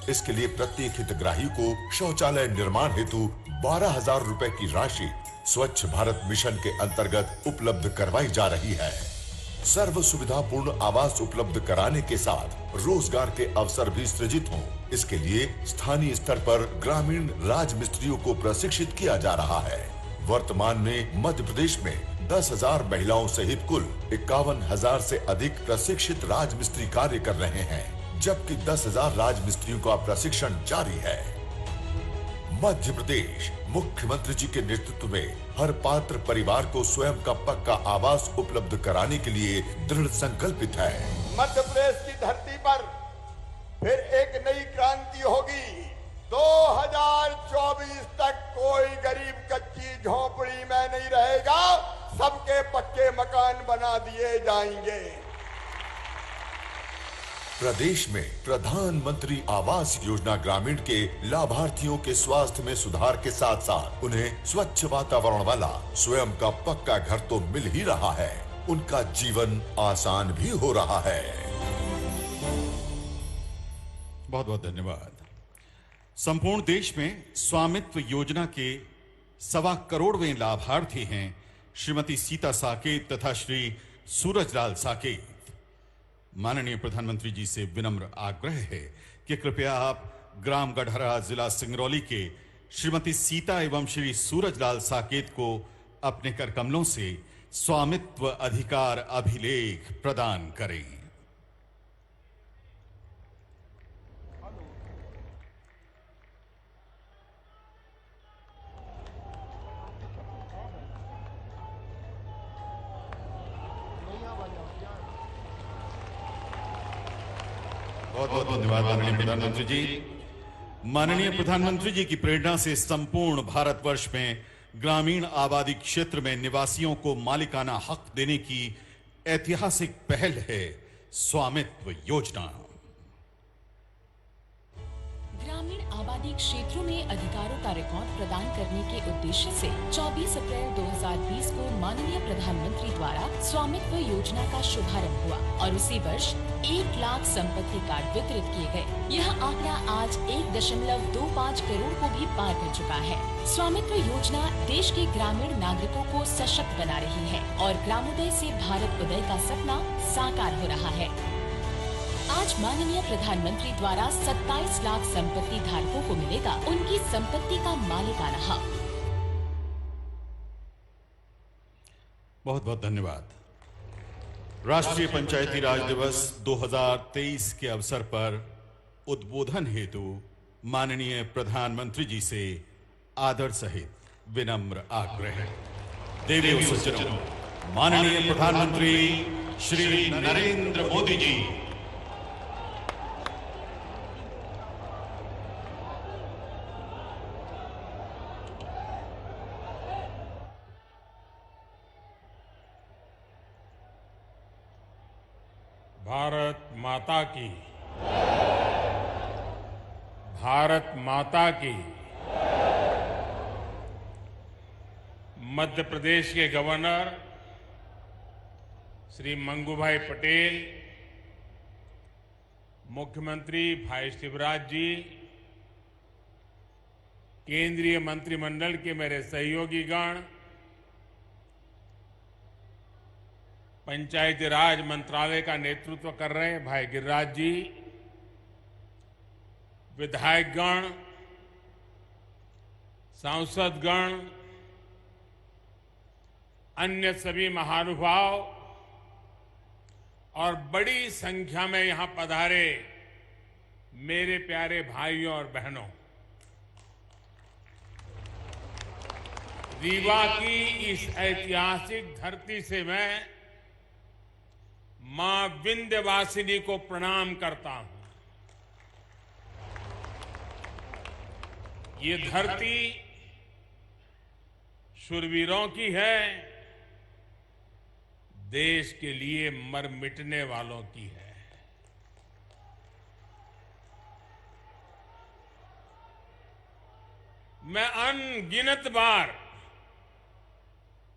इसके लिए प्रत्येक हितग्राही को शौचालय निर्माण हेतु 12,000 रुपए की राशि स्वच्छ भारत मिशन के अंतर्गत उपलब्ध करवाई जा रही है। सर्व सुविधापूर्ण आवास उपलब्ध कराने के साथ रोजगार के अवसर भी सृजित हों, इसके लिए स्थानीय स्तर पर ग्रामीण राज मिस्त्रियों को प्रशिक्षित किया जा रहा है। वर्तमान में मध्य प्रदेश में 10,000 महिलाओं सहित कुल 51,000 से अधिक प्रशिक्षित राज मिस्त्री कार्य कर रहे हैं, जबकि 10,000 राज मिस्त्रियों का प्रशिक्षण जारी है। मध्य प्रदेश मुख्यमंत्री जी के नेतृत्व में हर पात्र परिवार को स्वयं का पक्का आवास उपलब्ध कराने के लिए दृढ़ संकल्पित है। मध्य प्रदेश की धरती पर फिर एक नई क्रांति होगी। 2024 तक कोई गरीब कच्ची झोपड़ी में नहीं रहेगा, सबके पक्के मकान बना दिए जाएंगे। प्रदेश में प्रधानमंत्री आवास योजना ग्रामीण के लाभार्थियों के स्वास्थ्य में सुधार के साथ साथ उन्हें स्वच्छ वातावरण वाला स्वयं का पक्का घर तो मिल ही रहा है, उनका जीवन आसान भी हो रहा है। बहुत बहुत धन्यवाद। संपूर्ण देश में स्वामित्व योजना के 1.25 करोड़वें लाभार्थी हैं श्रीमती सीता साकेत तथा श्री सूरजलाल साकेत। माननीय प्रधानमंत्री जी से विनम्र आग्रह है कि कृपया आप ग्राम गढ़हरा, जिला सिंगरौली के श्रीमती सीता एवं श्री सूरजलाल साकेत को अपने कर कमलों से स्वामित्व अधिकार अभिलेख प्रदान करें। बहुत बहुत धन्यवाद माननीय प्रधानमंत्री जी। माननीय प्रधानमंत्री जी की प्रेरणा से संपूर्ण भारतवर्ष में ग्रामीण आबादी क्षेत्र में निवासियों को मालिकाना हक देने की ऐतिहासिक पहल है स्वामित्व योजना। ग्रामीण आबादी क्षेत्रों में अधिकारों का रिकॉर्ड प्रदान करने के उद्देश्य से 24 अप्रैल 2020 को माननीय प्रधानमंत्री द्वारा स्वामित्व योजना का शुभारंभ हुआ और उसी वर्ष 1 लाख संपत्ति कार्ड वितरित किए गए। यह आंकड़ा आज 1.25 करोड़ को भी पार कर चुका है। स्वामित्व योजना देश के ग्रामीण नागरिकों को सशक्त बना रही है और ग्रामोदय से भारत उदय का सपना साकार हो रहा है। आज माननीय प्रधानमंत्री द्वारा 27 लाख संपत्ति धारकों को मिलेगा उनकी संपत्ति का मालिकाना हक। बहुत बहुत धन्यवाद। राष्ट्रीय पंचायती राज दिवस 2023 के अवसर पर उद्बोधन हेतु माननीय प्रधानमंत्री जी से आदर सहित विनम्र आग्रह। देवी सज्जनों, माननीय प्रधानमंत्री श्री नरेंद्र मोदी जी। भारत माता की, भारत माता की। मध्य प्रदेश के गवर्नर श्री मंगूभाई पटेल, मुख्यमंत्री भाई शिवराज जी, केंद्रीय मंत्रिमंडल के मेरे सहयोगीगण, पंचायती राज मंत्रालय का नेतृत्व कर रहे हैं भाई गिरिराज जी, विधायकगण, सांसदगण, अन्य सभी महानुभाव और बड़ी संख्या में यहां पधारे मेरे प्यारे भाइयों और बहनों, रीवा की इस ऐतिहासिक धरती से मैं मां विंध्यवासिनी को प्रणाम करता हूं। ये धरती शूरवीरों की है, देश के लिए मर मिटने वालों की है। मैं अनगिनत बार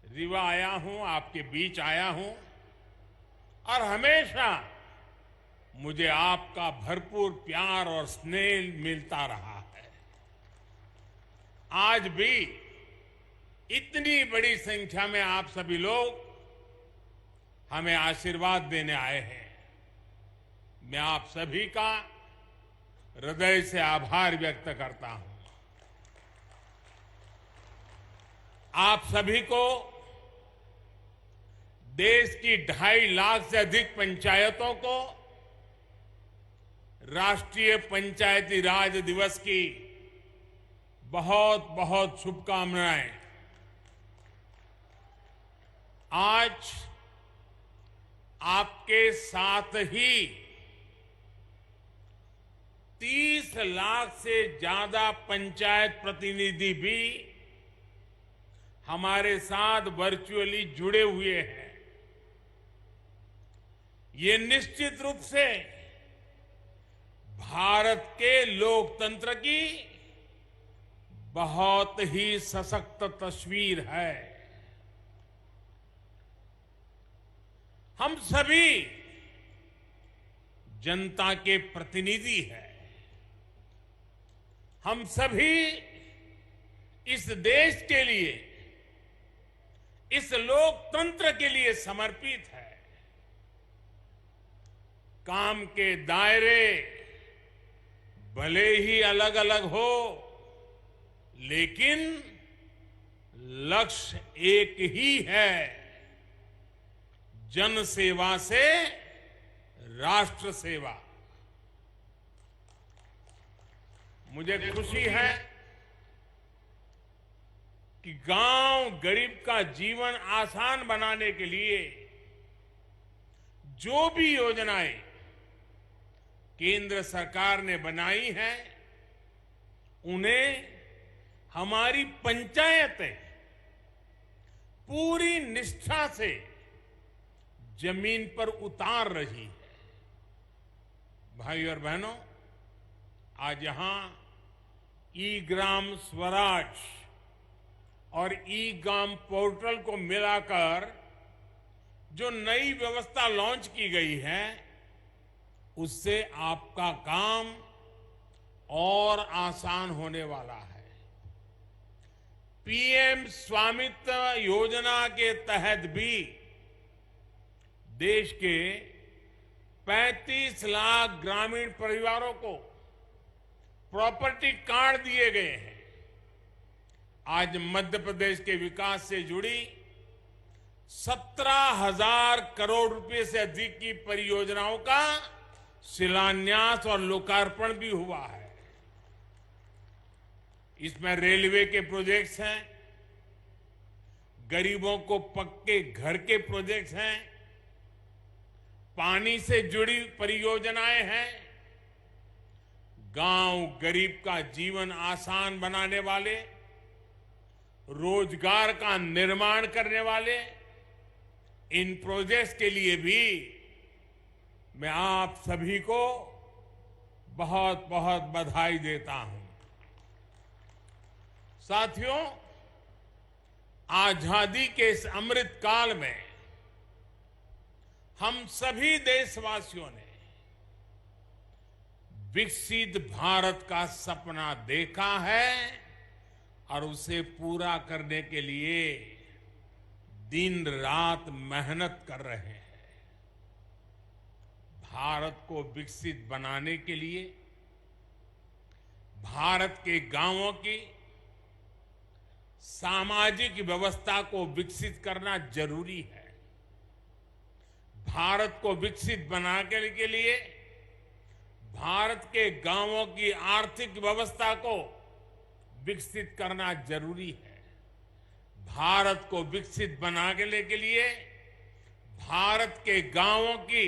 रीवा आया हूं, आपके बीच आया हूं और हमेशा मुझे आपका भरपूर प्यार और स्नेह मिलता रहा है। आज भी इतनी बड़ी संख्या में आप सभी लोग हमें आशीर्वाद देने आए हैं। मैं आप सभी का हृदय से आभार व्यक्त करता हूं। आप सभी को देश की 2.5 लाख से अधिक पंचायतों को राष्ट्रीय पंचायती राज दिवस की बहुत बहुत शुभकामनाएं। आज आपके साथ ही 30 लाख से ज्यादा पंचायत प्रतिनिधि भी हमारे साथ वर्चुअली जुड़े हुए हैं। ये निश्चित रूप से भारत के लोकतंत्र की बहुत ही सशक्त तस्वीर है। हम सभी जनता के प्रतिनिधि हैं। हम सभी इस देश के लिए, इस लोकतंत्र के लिए समर्पित है। काम के दायरे भले ही अलग अलग हो, लेकिन लक्ष्य एक ही है, जन सेवा से राष्ट्र सेवा। मुझे खुशी है कि गांव गरीब का जीवन आसान बनाने के लिए जो भी योजनाएं केंद्र सरकार ने बनाई हैं, उन्हें हमारी पंचायतें पूरी निष्ठा से जमीन पर उतार रही है। भाई और बहनों, आज यहां ई ग्राम स्वराज और ई ग्राम पोर्टल को मिलाकर जो नई व्यवस्था लॉन्च की गई है, उससे आपका काम और आसान होने वाला है। पीएम स्वामित्व योजना के तहत भी देश के 35 लाख ग्रामीण परिवारों को प्रॉपर्टी कार्ड दिए गए हैं। आज मध्य प्रदेश के विकास से जुड़ी 17,000 करोड़ रुपए से अधिक की परियोजनाओं का शिलान्यास और लोकार्पण भी हुआ है। इसमें रेलवे के प्रोजेक्ट्स हैं, गरीबों को पक्के घर के प्रोजेक्ट्स हैं, पानी से जुड़ी परियोजनाएं हैं, गांव गरीब का जीवन आसान बनाने वाले, रोजगार का निर्माण करने वाले इन प्रोजेक्ट्स के लिए भी मैं आप सभी को बहुत बहुत बधाई देता हूं। साथियों, आजादी के इस अमृत काल में हम सभी देशवासियों ने विकसित भारत का सपना देखा है और उसे पूरा करने के लिए दिन रात मेहनत कर रहे हैं। भारत को विकसित बनाने के लिए भारत के गांवों की सामाजिक व्यवस्था को विकसित करना जरूरी है। भारत को विकसित बनाने के लिए भारत के गांवों की आर्थिक व्यवस्था को विकसित करना जरूरी है। भारत को विकसित बनाने के लिए भारत के गांवों की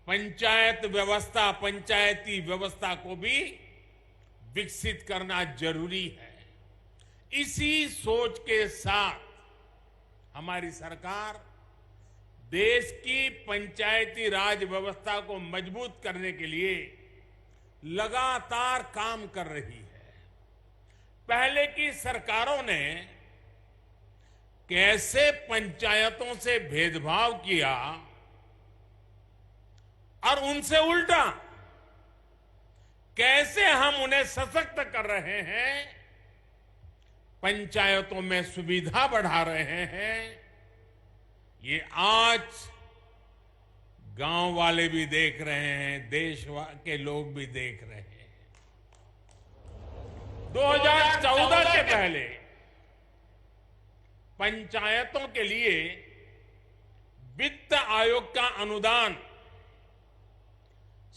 पंचायत व्यवस्था, पंचायती व्यवस्था को भी विकसित करना जरूरी है। इसी सोच के साथ हमारी सरकार देश की पंचायती राज व्यवस्था को मजबूत करने के लिए लगातार काम कर रही है। पहले की सरकारों ने कैसे पंचायतों से भेदभाव किया और उनसे उल्टा कैसे हम उन्हें सशक्त कर रहे हैं, पंचायतों में सुविधा बढ़ा रहे हैं, ये आज गांव वाले भी देख रहे हैं, देश के लोग भी देख रहे हैं। 2014 के पहले पंचायतों के लिए वित्त आयोग का अनुदान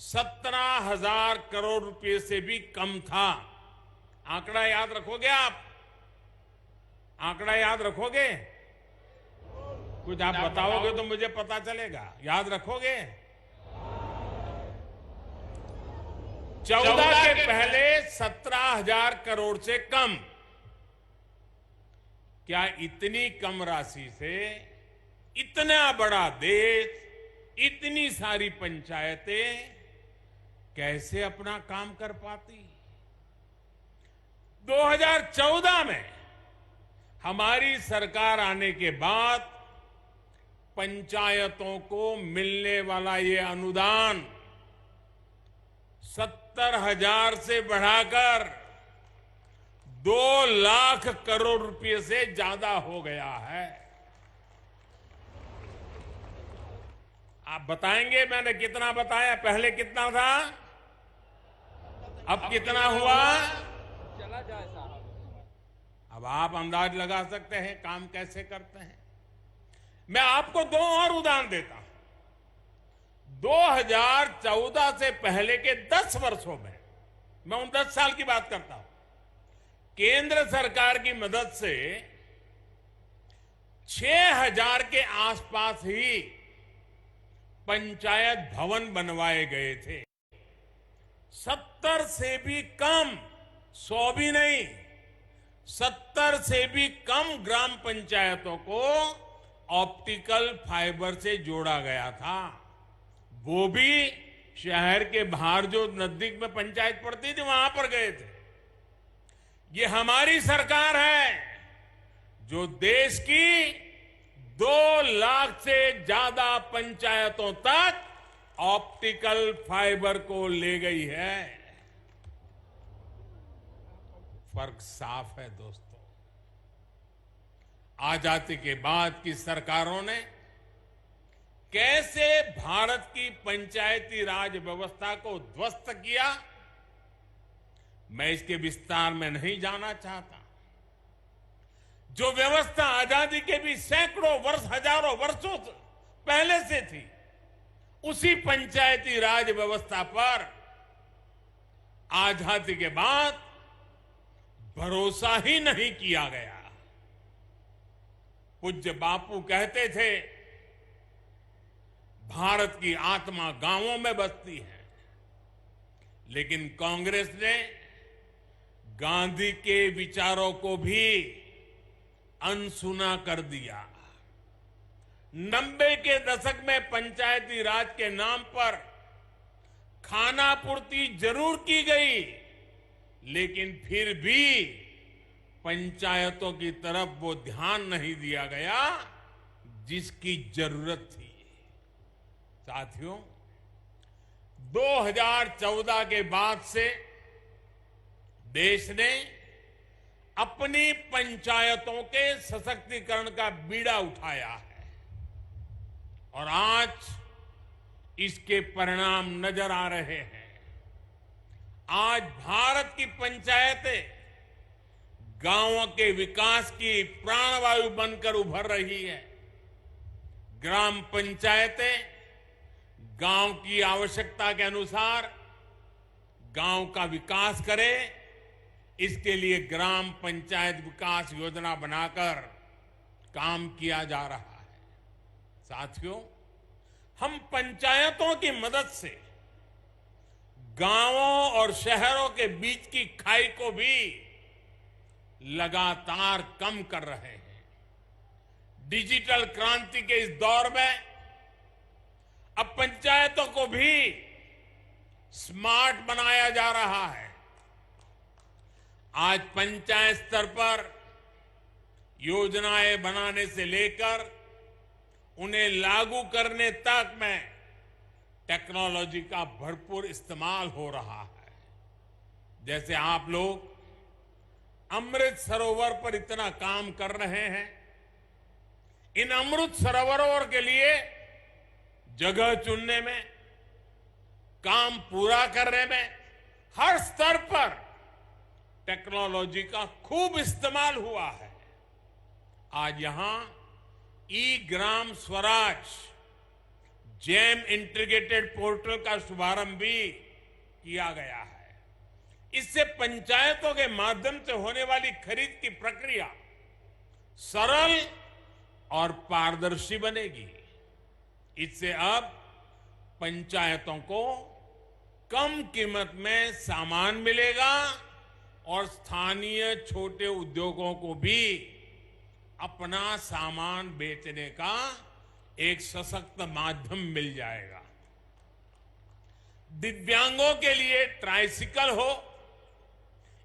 17,000 करोड़ रुपए से भी कम था। आंकड़ा याद रखोगे आप? आंकड़ा याद रखोगे? कुछ आप बताओगे तो मुझे पता चलेगा। याद रखोगे? 14 के पहले 17,000 करोड़ से कम। क्या इतनी कम राशि से इतना बड़ा देश, इतनी सारी पंचायतें कैसे अपना काम कर पाती? 2014 में हमारी सरकार आने के बाद पंचायतों को मिलने वाला ये अनुदान 70,000 से बढ़ाकर 2 लाख करोड़ रुपए से ज्यादा हो गया है। आप बताएंगे मैंने कितना बताया? पहले कितना था, अब कितना हुआ? चला जाए साहब। अब आप अंदाज लगा सकते हैं काम कैसे करते हैं। मैं आपको 2 और उदाहरण देता हूं। 2014 से पहले के 10 वर्षों में, मैं उन 10 साल की बात करता हूं, केंद्र सरकार की मदद से 6,000 के आसपास ही पंचायत भवन बनवाए गए थे। 70 से भी कम, 100 भी नहीं, 70 से भी कम ग्राम पंचायतों को ऑप्टिकल फाइबर से जोड़ा गया था। वो भी शहर के बाहर जो नजदीक में पंचायत पड़ती थी वहां पर गए थे। ये हमारी सरकार है जो देश की 2 लाख से ज्यादा पंचायतों तक ऑप्टिकल फाइबर को ले गई है। फर्क साफ है दोस्तों। आजादी के बाद की सरकारों ने कैसे भारत की पंचायती राज व्यवस्था को ध्वस्त किया, मैं इसके विस्तार में नहीं जाना चाहता। जो व्यवस्था आजादी के भी सैकड़ों वर्ष, हजारों वर्षों पहले से थी, उसी पंचायती राज व्यवस्था पर आजादी के बाद भरोसा ही नहीं किया गया। पूज्य बापू कहते थे, भारत की आत्मा गांवों में बसती है, लेकिन कांग्रेस ने गांधी के विचारों को भी अनसुना कर दिया। 90 के दशक में पंचायती राज के नाम पर खानापूर्ति जरूर की गई, लेकिन फिर भी पंचायतों की तरफ वो ध्यान नहीं दिया गया जिसकी जरूरत थी। साथियों, 2014 के बाद से देश ने अपनी पंचायतों के सशक्तिकरण का बीड़ा उठाया है और आज इसके परिणाम नजर आ रहे हैं। आज भारत की पंचायतें गांवों के विकास की प्राणवायु बनकर उभर रही है। ग्राम पंचायतें गांव की आवश्यकता के अनुसार गांव का विकास करें, इसके लिए ग्राम पंचायत विकास योजना बनाकर काम किया जा रहा है। साथियों, हम पंचायतों की मदद से गांवों और शहरों के बीच की खाई को भी लगातार कम कर रहे हैं। डिजिटल क्रांति के इस दौर में अब पंचायतों को भी स्मार्ट बनाया जा रहा है। आज पंचायत स्तर पर योजनाएं बनाने से लेकर उन्हें लागू करने तक में टेक्नोलॉजी का भरपूर इस्तेमाल हो रहा है। जैसे आप लोग अमृत सरोवर पर इतना काम कर रहे हैं, इन अमृत सरोवरों के लिए जगह चुनने में, काम पूरा करने में हर स्तर पर टेक्नोलॉजी का खूब इस्तेमाल हुआ है। आज यहां ई Gram Swaraj GeM integrated portal का शुभारंभ भी किया गया है। इससे पंचायतों के माध्यम से होने वाली खरीद की प्रक्रिया सरल और पारदर्शी बनेगी। इससे अब पंचायतों को कम कीमत में सामान मिलेगा और स्थानीय छोटे उद्योगों को भी अपना सामान बेचने का एक सशक्त माध्यम मिल जाएगा। दिव्यांगों के लिए ट्राइसिकल हो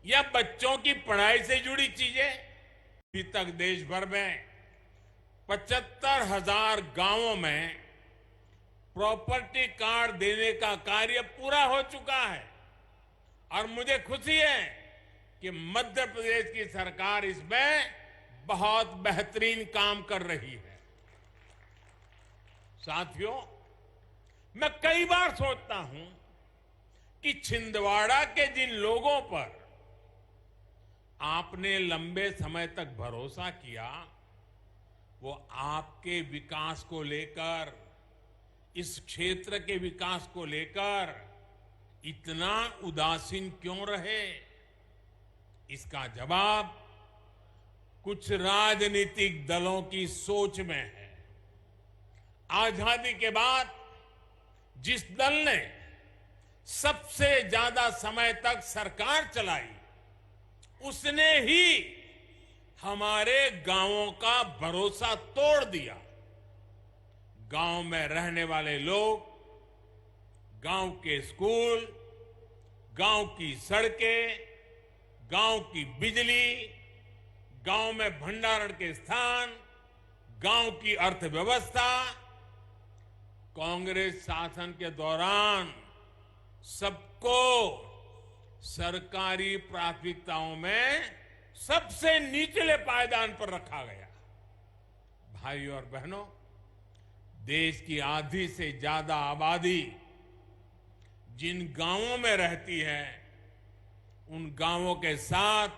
या बच्चों की पढ़ाई से जुड़ी चीजें, अभी तक देश भर में 75,000 गांवों में प्रॉपर्टी कार्ड देने का कार्य पूरा हो चुका है और मुझे खुशी है कि मध्य प्रदेश की सरकार इसमें बहुत बेहतरीन काम कर रही है। साथियों, मैं कई बार सोचता हूं कि छिंदवाड़ा के जिन लोगों पर आपने लंबे समय तक भरोसा किया, वो आपके विकास को लेकर, इस क्षेत्र के विकास को लेकर इतना उदासीन क्यों रहे? इसका जवाब कुछ राजनीतिक दलों की सोच में है। आजादी के बाद जिस दल ने सबसे ज्यादा समय तक सरकार चलाई, उसने ही हमारे गांवों का भरोसा तोड़ दिया। गांव में रहने वाले लोग गांव के स्कूल, गांव की सड़कें, गांव की बिजली, गांव में भंडारण के स्थान, गांव की अर्थव्यवस्था कांग्रेस शासन के दौरान सबको सरकारी प्राथमिकताओं में सबसे निचले पायदान पर रखा गया। भाई और बहनों, देश की आधी से ज्यादा आबादी जिन गांवों में रहती है, उन गांवों के साथ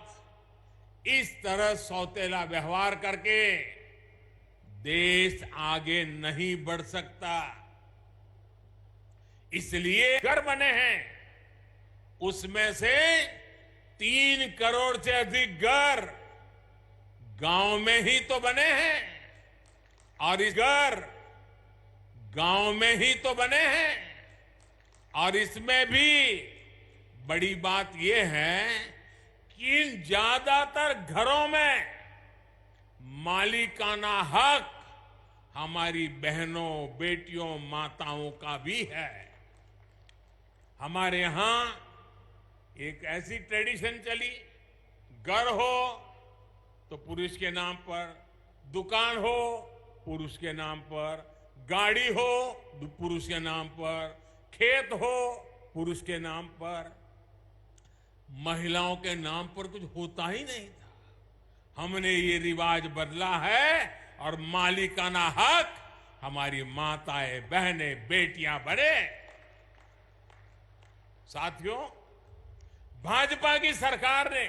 इस तरह सौतेला व्यवहार करके देश आगे नहीं बढ़ सकता। इसलिए घर बने हैं, उसमें से 3 करोड़ से अधिक घर गांव में ही तो बने हैं, और इस घर गांव में ही तो बने हैं। और इसमें भी बड़ी बात यह है कि इन ज्यादातर घरों में मालिकाना हक हमारी बहनों, बेटियों, माताओं का भी है। हमारे यहां एक ऐसी ट्रेडिशन चली, घर हो तो पुरुष के नाम पर, दुकान हो पुरुष के नाम पर, गाड़ी हो पुरुष के नाम पर, खेत हो पुरुष के नाम पर, महिलाओं के नाम पर कुछ होता ही नहीं था। हमने ये रिवाज बदला है और मालिकाना हक हमारी माताएं, बहनें, बेटियां बने। साथियों, भाजपा की सरकार ने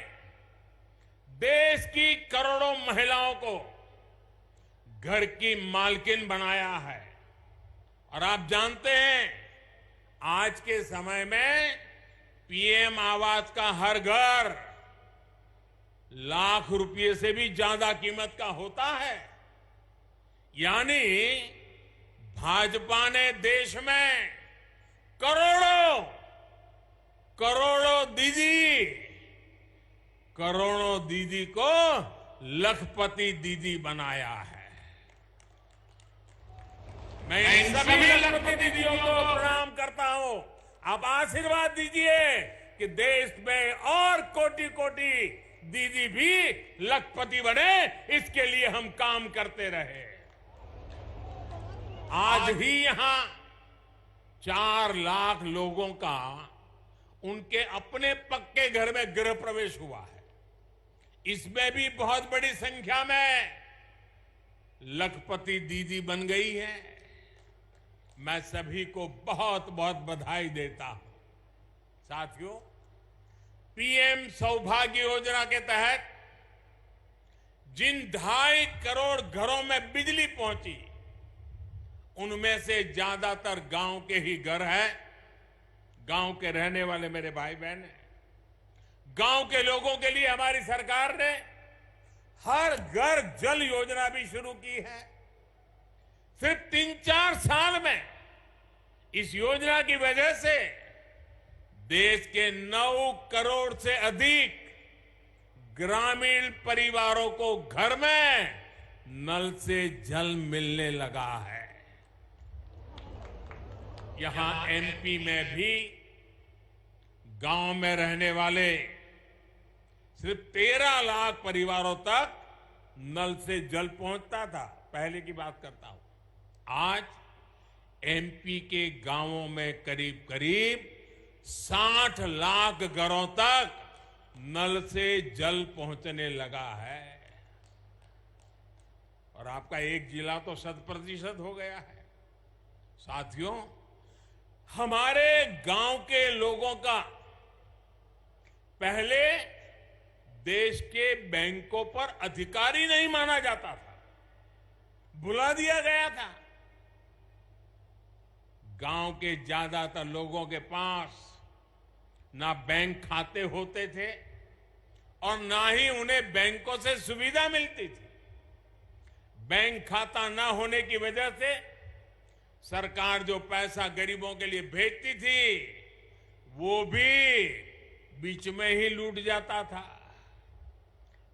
देश की करोड़ों महिलाओं को घर की मालकिन बनाया है। और आप जानते हैं, आज के समय में पीएम आवास का हर घर लाख रुपए से भी ज्यादा कीमत का होता है। यानी भाजपा ने देश में करोड़ों दीदी को लखपति दीदी बनाया है। मैं इन सभी लखपति दीदियों को प्रणाम करता हूं। आप आशीर्वाद दीजिए कि देश में और कोटि दीदी भी लखपति बने, इसके लिए हम काम करते रहे। आज ही यहां 4 लाख लोगों का उनके अपने पक्के घर में गृह प्रवेश हुआ है। इसमें भी बहुत बड़ी संख्या में लखपति दीदी बन गई है। मैं सभी को बहुत बहुत बधाई देता हूं। साथियों, पीएम सौभाग्य योजना के तहत जिन 2.5 करोड़ घरों में बिजली पहुंची, उनमें से ज्यादातर गांव के ही घर हैं। गांव के रहने वाले मेरे भाई बहन हैं। गांव के लोगों के लिए हमारी सरकार ने हर घर जल योजना भी शुरू की है। सिर्फ 3-4 साल में इस योजना की वजह से देश के 9 करोड़ से अधिक ग्रामीण परिवारों को घर में नल से जल मिलने लगा है। यहां एमपी में भी गांव में रहने वाले सिर्फ 13 लाख परिवारों तक नल से जल पहुंचता था। पहले की बात करता हूं। आज एमपी के गांवों में करीब 60 लाख घरों तक नल से जल पहुंचने लगा है। और आपका एक जिला तो 100% हो गया है। साथियों, हमारे गांव के लोगों का पहले देश के बैंकों पर अधिकारी नहीं माना जाता था, बुला दिया गया था। गांव के ज्यादातर लोगों के पास ना बैंक खाते होते थे और ना ही उन्हें बैंकों से सुविधा मिलती थी। बैंक खाता ना होने की वजह से सरकार जो पैसा गरीबों के लिए भेजती थी, वो भी बीच में ही लूट जाता था।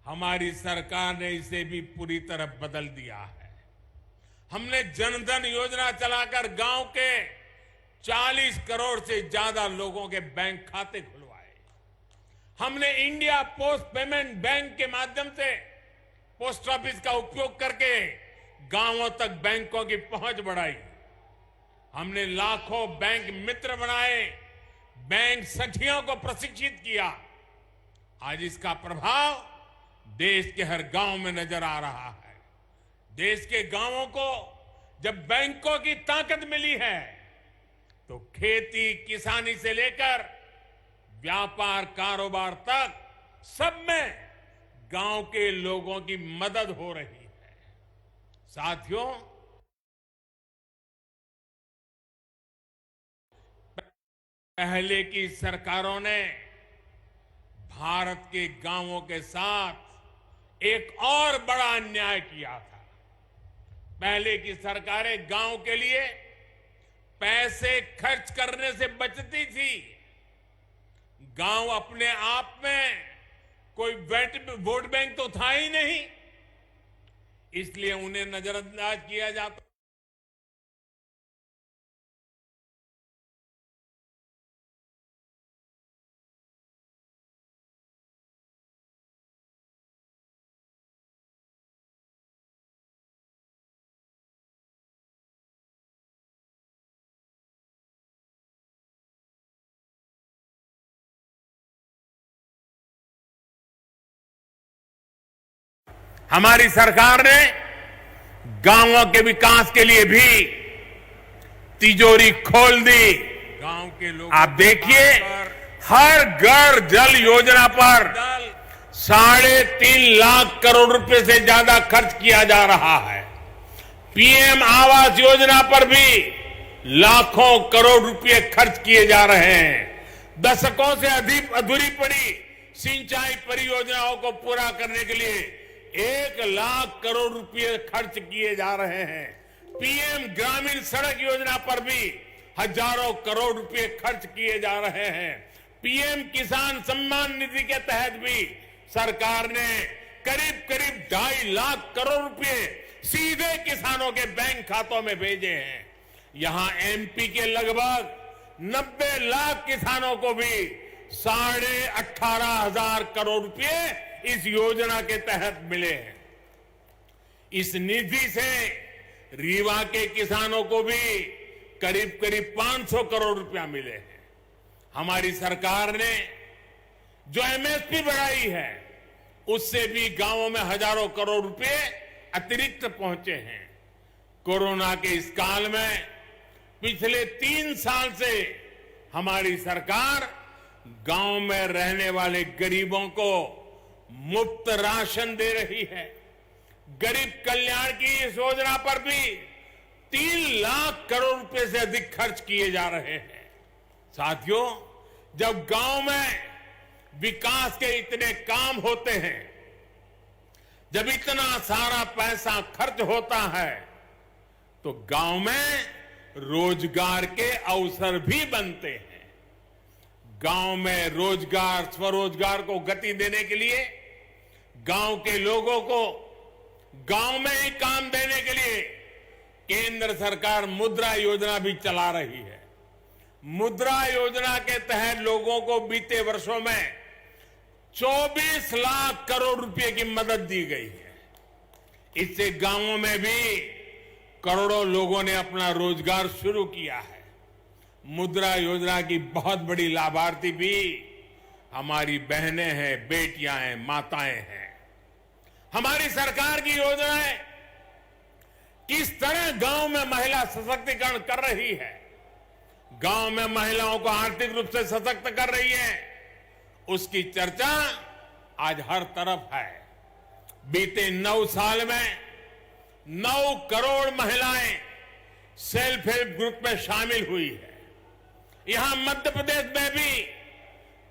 हमारी सरकार ने इसे भी पूरी तरह बदल दिया है। हमने जनधन योजना चलाकर गांव के 40 करोड़ से ज्यादा लोगों के बैंक खाते खुलवाए। हमने इंडिया पोस्ट पेमेंट बैंक के माध्यम से पोस्ट ऑफिस का उपयोग करके गांवों तक बैंकों की पहुंच बढ़ाई। हमने लाखों बैंक मित्र बनाए, बैंक सखियों को प्रशिक्षित किया। आज इसका प्रभाव देश के हर गांव में नजर आ रहा है। देश के गांवों को जब बैंकों की ताकत मिली है तो खेती किसानी से लेकर व्यापार कारोबार तक सब में गांव के लोगों की मदद हो रही है। साथियों, पहले की सरकारों ने भारत के गांवों के साथ एक और बड़ा अन्याय किया था। पहले की सरकारें गांव के लिए पैसे खर्च करने से बचती थी। गांव अपने आप में कोई वोट बैंक तो था ही नहीं, इसलिए उन्हें नजरअंदाज किया जाता। हमारी सरकार ने गांवों के विकास के लिए भी तिजोरी खोल दी। गांव के लोग आप देखिए, हर घर जल योजना पर 3.5 लाख करोड़ रुपए से ज्यादा खर्च किया जा रहा है। पीएम आवास योजना पर भी लाखों करोड़ रुपए खर्च किए जा रहे हैं। दशकों से अधिक अधूरी पड़ी सिंचाई परियोजनाओं को पूरा करने के लिए 1 लाख करोड़ रुपए खर्च किए जा रहे हैं। पीएम ग्रामीण सड़क योजना पर भी हजारों करोड़ रुपए खर्च किए जा रहे हैं। पीएम किसान सम्मान निधि के तहत भी सरकार ने करीब 2.5 लाख करोड़ रुपए सीधे किसानों के बैंक खातों में भेजे हैं। यहां एमपी के लगभग 90 लाख किसानों को भी 18,500 करोड़ रुपए इस योजना के तहत मिले हैं। इस निधि से रीवा के किसानों को भी करीब 500 करोड़ रुपया मिले हैं। हमारी सरकार ने जो एमएसपी बढ़ाई है उससे भी गांवों में हजारों करोड़ रुपए अतिरिक्त पहुंचे हैं। कोरोना के इस काल में पिछले 3 साल से हमारी सरकार गांव में रहने वाले गरीबों को मुफ्त राशन दे रही है। गरीब कल्याण की इस योजना पर भी 3 लाख करोड़ रुपए से अधिक खर्च किए जा रहे हैं। साथियों, जब गांव में विकास के इतने काम होते हैं, जब इतना सारा पैसा खर्च होता है, तो गांव में रोजगार के अवसर भी बनते हैं। गांव में रोजगार, स्वरोजगार को गति देने के लिए, गांव के लोगों को गांव में ही काम देने के लिए केंद्र सरकार मुद्रा योजना भी चला रही है। मुद्रा योजना के तहत लोगों को बीते वर्षों में 24 लाख करोड़ रुपए की मदद दी गई है। इससे गांवों में भी करोड़ों लोगों ने अपना रोजगार शुरू किया है। मुद्रा योजना की बहुत बड़ी लाभार्थी भी हमारी बहनें हैं, बेटियां हैं, माताएं हैं। हमारी सरकार की योजनाएं किस तरह गांव में महिला सशक्तिकरण कर रही है, गांव में महिलाओं को आर्थिक रूप से सशक्त कर रही है, उसकी चर्चा आज हर तरफ है। बीते 9 साल में 9 करोड़ महिलाएं सेल्फ हेल्प ग्रुप में शामिल हुई है। यहां मध्य प्रदेश में भी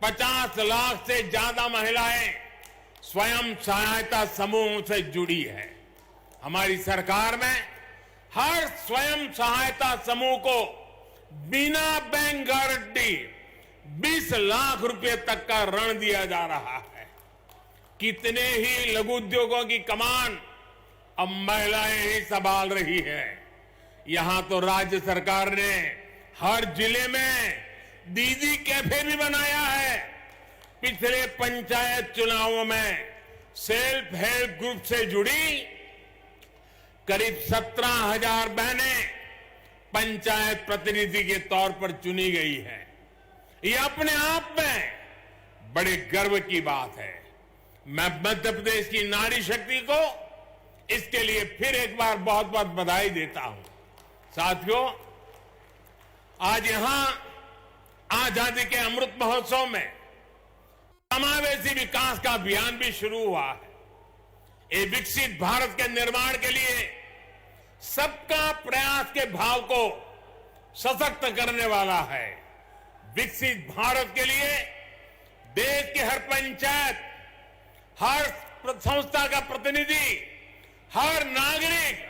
50 लाख से ज्यादा महिलाएं स्वयं सहायता समूह से जुड़ी है। हमारी सरकार में हर स्वयं सहायता समूह को बिना बैंक गारंटी 20 लाख रुपए तक का ऋण दिया जा रहा है। कितने ही लघु उद्योगों की कमान अब महिलाएं ही संभाल रही हैं। यहां तो राज्य सरकार ने हर जिले में दीदी कैफे भी बनाया है। पिछले पंचायत चुनावों में सेल्फ हेल्प ग्रुप से जुड़ी करीब 17,000 बहनें पंचायत प्रतिनिधि के तौर पर चुनी गई है। ये अपने आप में बड़े गर्व की बात है। मैं मध्य प्रदेश की नारी शक्ति को इसके लिए फिर एक बार बहुत बहुत बधाई देता हूं। साथियों, आज यहां आजादी के अमृत महोत्सव में समावेशी विकास का अभियान भी शुरू हुआ है। ये विकसित भारत के निर्माण के लिए सबका प्रयास के भाव को सशक्त करने वाला है। विकसित भारत के लिए देश के हर पंचायत, हर संस्था का प्रतिनिधि, हर नागरिक,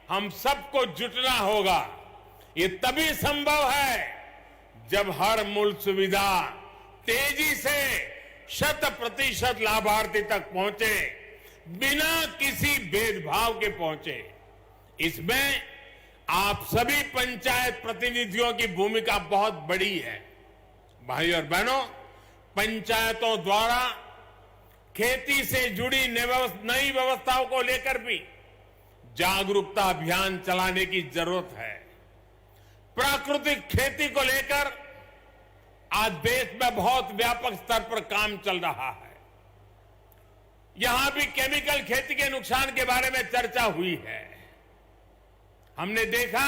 हम सबको जुटना होगा। ये तभी संभव है जब हर मूल सुविधा तेजी से 100% लाभार्थी तक पहुंचे, बिना किसी भेदभाव के पहुंचे। इसमें आप सभी पंचायत प्रतिनिधियों की भूमिका बहुत बड़ी है। भाई और बहनों, पंचायतों द्वारा खेती से जुड़ी नई व्यवस्थाओं को लेकर भी जागरूकता अभियान चलाने की जरूरत है। प्राकृतिक खेती को लेकर आज देश में बहुत व्यापक स्तर पर काम चल रहा है। यहां भी केमिकल खेती के नुकसान के बारे में चर्चा हुई है। हमने देखा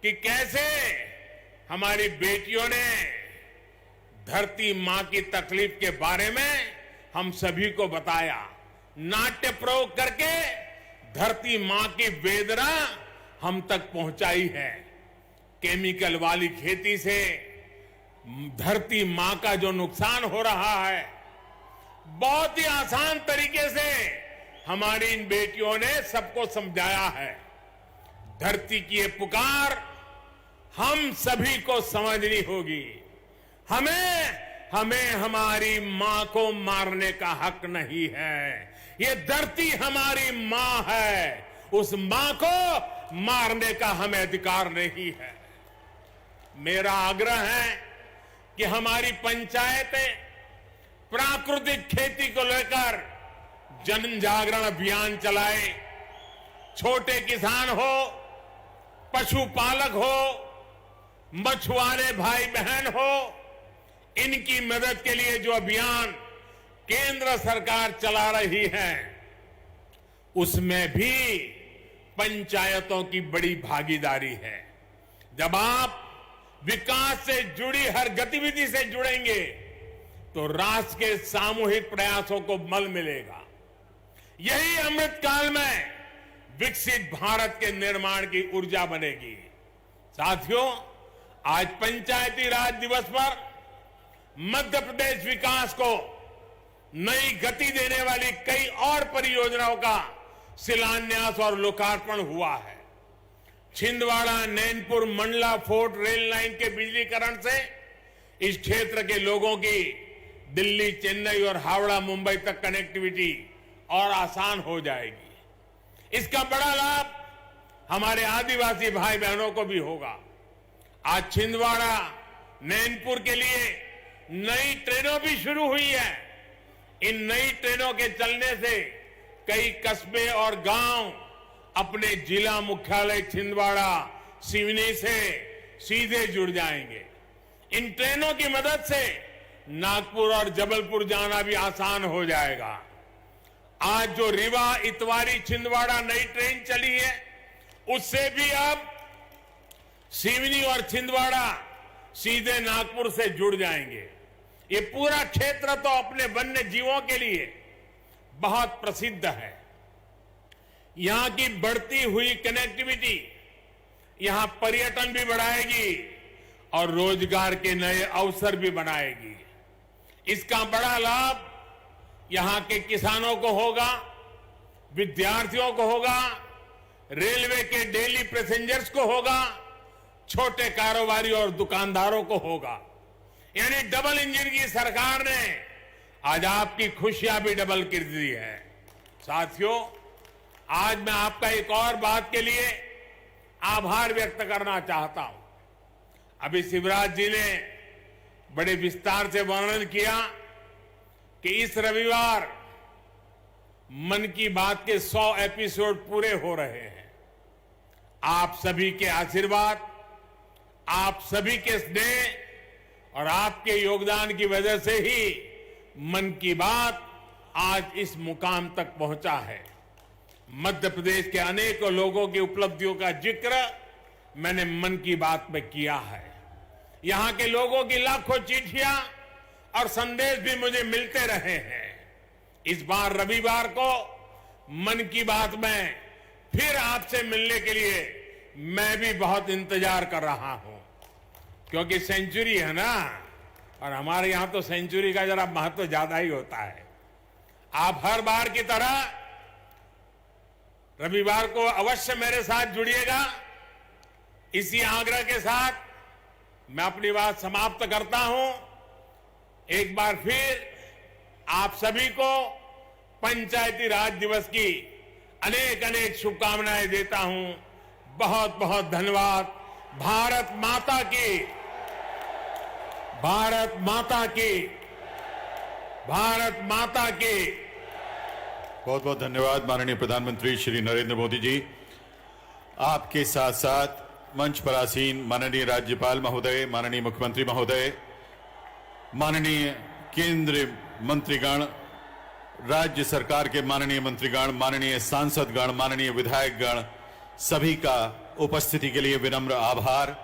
कि कैसे हमारी बेटियों ने धरती मां की तकलीफ के बारे में हम सभी को बताया। नाट्य प्रयोग करके धरती मां की वेदना हम तक पहुंचाई है। केमिकल वाली खेती से धरती मां का जो नुकसान हो रहा है, बहुत ही आसान तरीके से हमारी इन बेटियों ने सबको समझाया है। धरती की ये पुकार हम सभी को समझनी होगी। हमें हमारी मां को मारने का हक नहीं है। ये धरती हमारी मां है, उस मां को मारने का हमें अधिकार नहीं है। मेरा आग्रह है कि हमारी पंचायतें प्राकृतिक खेती को लेकर जन जागरण अभियान चलाए। छोटे किसान हो, पशुपालक हो, मछुआरे भाई बहन हो, इनकी मदद के लिए जो अभियान केंद्र सरकार चला रही है, उसमें भी पंचायतों की बड़ी भागीदारी है। जब आप विकास से जुड़ी हर गतिविधि से जुड़ेंगे तो राष्ट्र के सामूहिक प्रयासों को बल मिलेगा। यही अमृत काल में विकसित भारत के निर्माण की ऊर्जा बनेगी। साथियों, आज पंचायती राज दिवस पर मध्य प्रदेश विकास को नई गति देने वाली कई और परियोजनाओं का शिलान्यास और लोकार्पण हुआ है। Chhindwara Nainpur Mandla fort rail line के बिजलीकरण से इस क्षेत्र के लोगों की दिल्ली, चेन्नई और हावड़ा, मुंबई तक कनेक्टिविटी और आसान हो जाएगी। इसका बड़ा लाभ हमारे आदिवासी भाई बहनों को भी होगा। आज छिंदवाड़ा नैनपुर के लिए नई ट्रेनों भी शुरू हुई है। इन नई ट्रेनों के चलने से कई कस्बे और गांव अपने जिला मुख्यालय छिंदवाड़ा, सिवनी से सीधे जुड़ जाएंगे। इन ट्रेनों की मदद से नागपुर और जबलपुर जाना भी आसान हो जाएगा। आज जो रीवा इतवारी छिंदवाड़ा नई ट्रेन चली है, उससे भी अब सिवनी और छिंदवाड़ा सीधे नागपुर से जुड़ जाएंगे। ये पूरा क्षेत्र तो अपने वन्य जीवों के लिए बहुत प्रसिद्ध है। यहां की बढ़ती हुई कनेक्टिविटी यहां पर्यटन भी बढ़ाएगी और रोजगार के नए अवसर भी बनाएगी। इसका बड़ा लाभ यहां के किसानों को होगा, विद्यार्थियों को होगा, रेलवे के डेली पैसेंजर्स को होगा, छोटे कारोबारी और दुकानदारों को होगा। यानी डबल इंजन की सरकार ने आज आपकी खुशियां भी डबल कर दी है। साथियों, आज मैं आपका एक और बात के लिए आभार व्यक्त करना चाहता हूं। अभी शिवराज जी ने बड़े विस्तार से वर्णन किया कि इस रविवार मन की बात के 100 एपिसोड पूरे हो रहे हैं। आप सभी के आशीर्वाद, आप सभी के स्नेह और आपके योगदान की वजह से ही मन की बात आज इस मुकाम तक पहुंचा है। मध्य प्रदेश के अनेकों लोगों की उपलब्धियों का जिक्र मैंने मन की बात में किया है। यहां के लोगों की लाखों चिट्ठियां और संदेश भी मुझे मिलते रहे हैं। इस बार रविवार को मन की बात में फिर आपसे मिलने के लिए मैं भी बहुत इंतजार कर रहा हूं, क्योंकि सेंचुरी है ना, और हमारे यहां तो सेंचुरी का जरा महत्व ज्यादा ही होता है। आप हर बार की तरह रविवार को अवश्य मेरे साथ जुड़िएगा। इसी आग्रह के साथ मैं अपनी बात समाप्त करता हूं। एक बार फिर आप सभी को पंचायती राज दिवस की अनेक अनेक शुभकामनाएं देता हूं। बहुत बहुत धन्यवाद। भारत माता की, भारत माता की, भारत माता की। बहुत बहुत धन्यवाद माननीय प्रधानमंत्री श्री नरेंद्र मोदी जी। आपके साथ साथ मंच पर आसीन माननीय राज्यपाल महोदय, माननीय मुख्यमंत्री महोदय, माननीय केंद्रीय मंत्रीगण, राज्य सरकार के माननीय मंत्रीगण, माननीय सांसदगण, माननीय विधायकगण, सभी का उपस्थिति के लिए विनम्र आभार।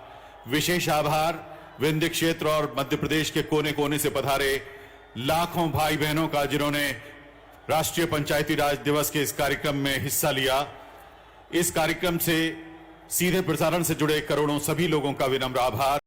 विशेष आभार विंध्य क्षेत्र और मध्य प्रदेश के कोने कोने से पधारे लाखों भाई बहनों का, जिन्होंने राष्ट्रीय पंचायती राज दिवस के इस कार्यक्रम में हिस्सा लिया। इस कार्यक्रम से सीधे प्रसारण से जुड़े करोड़ों सभी लोगों का विनम्र आभार।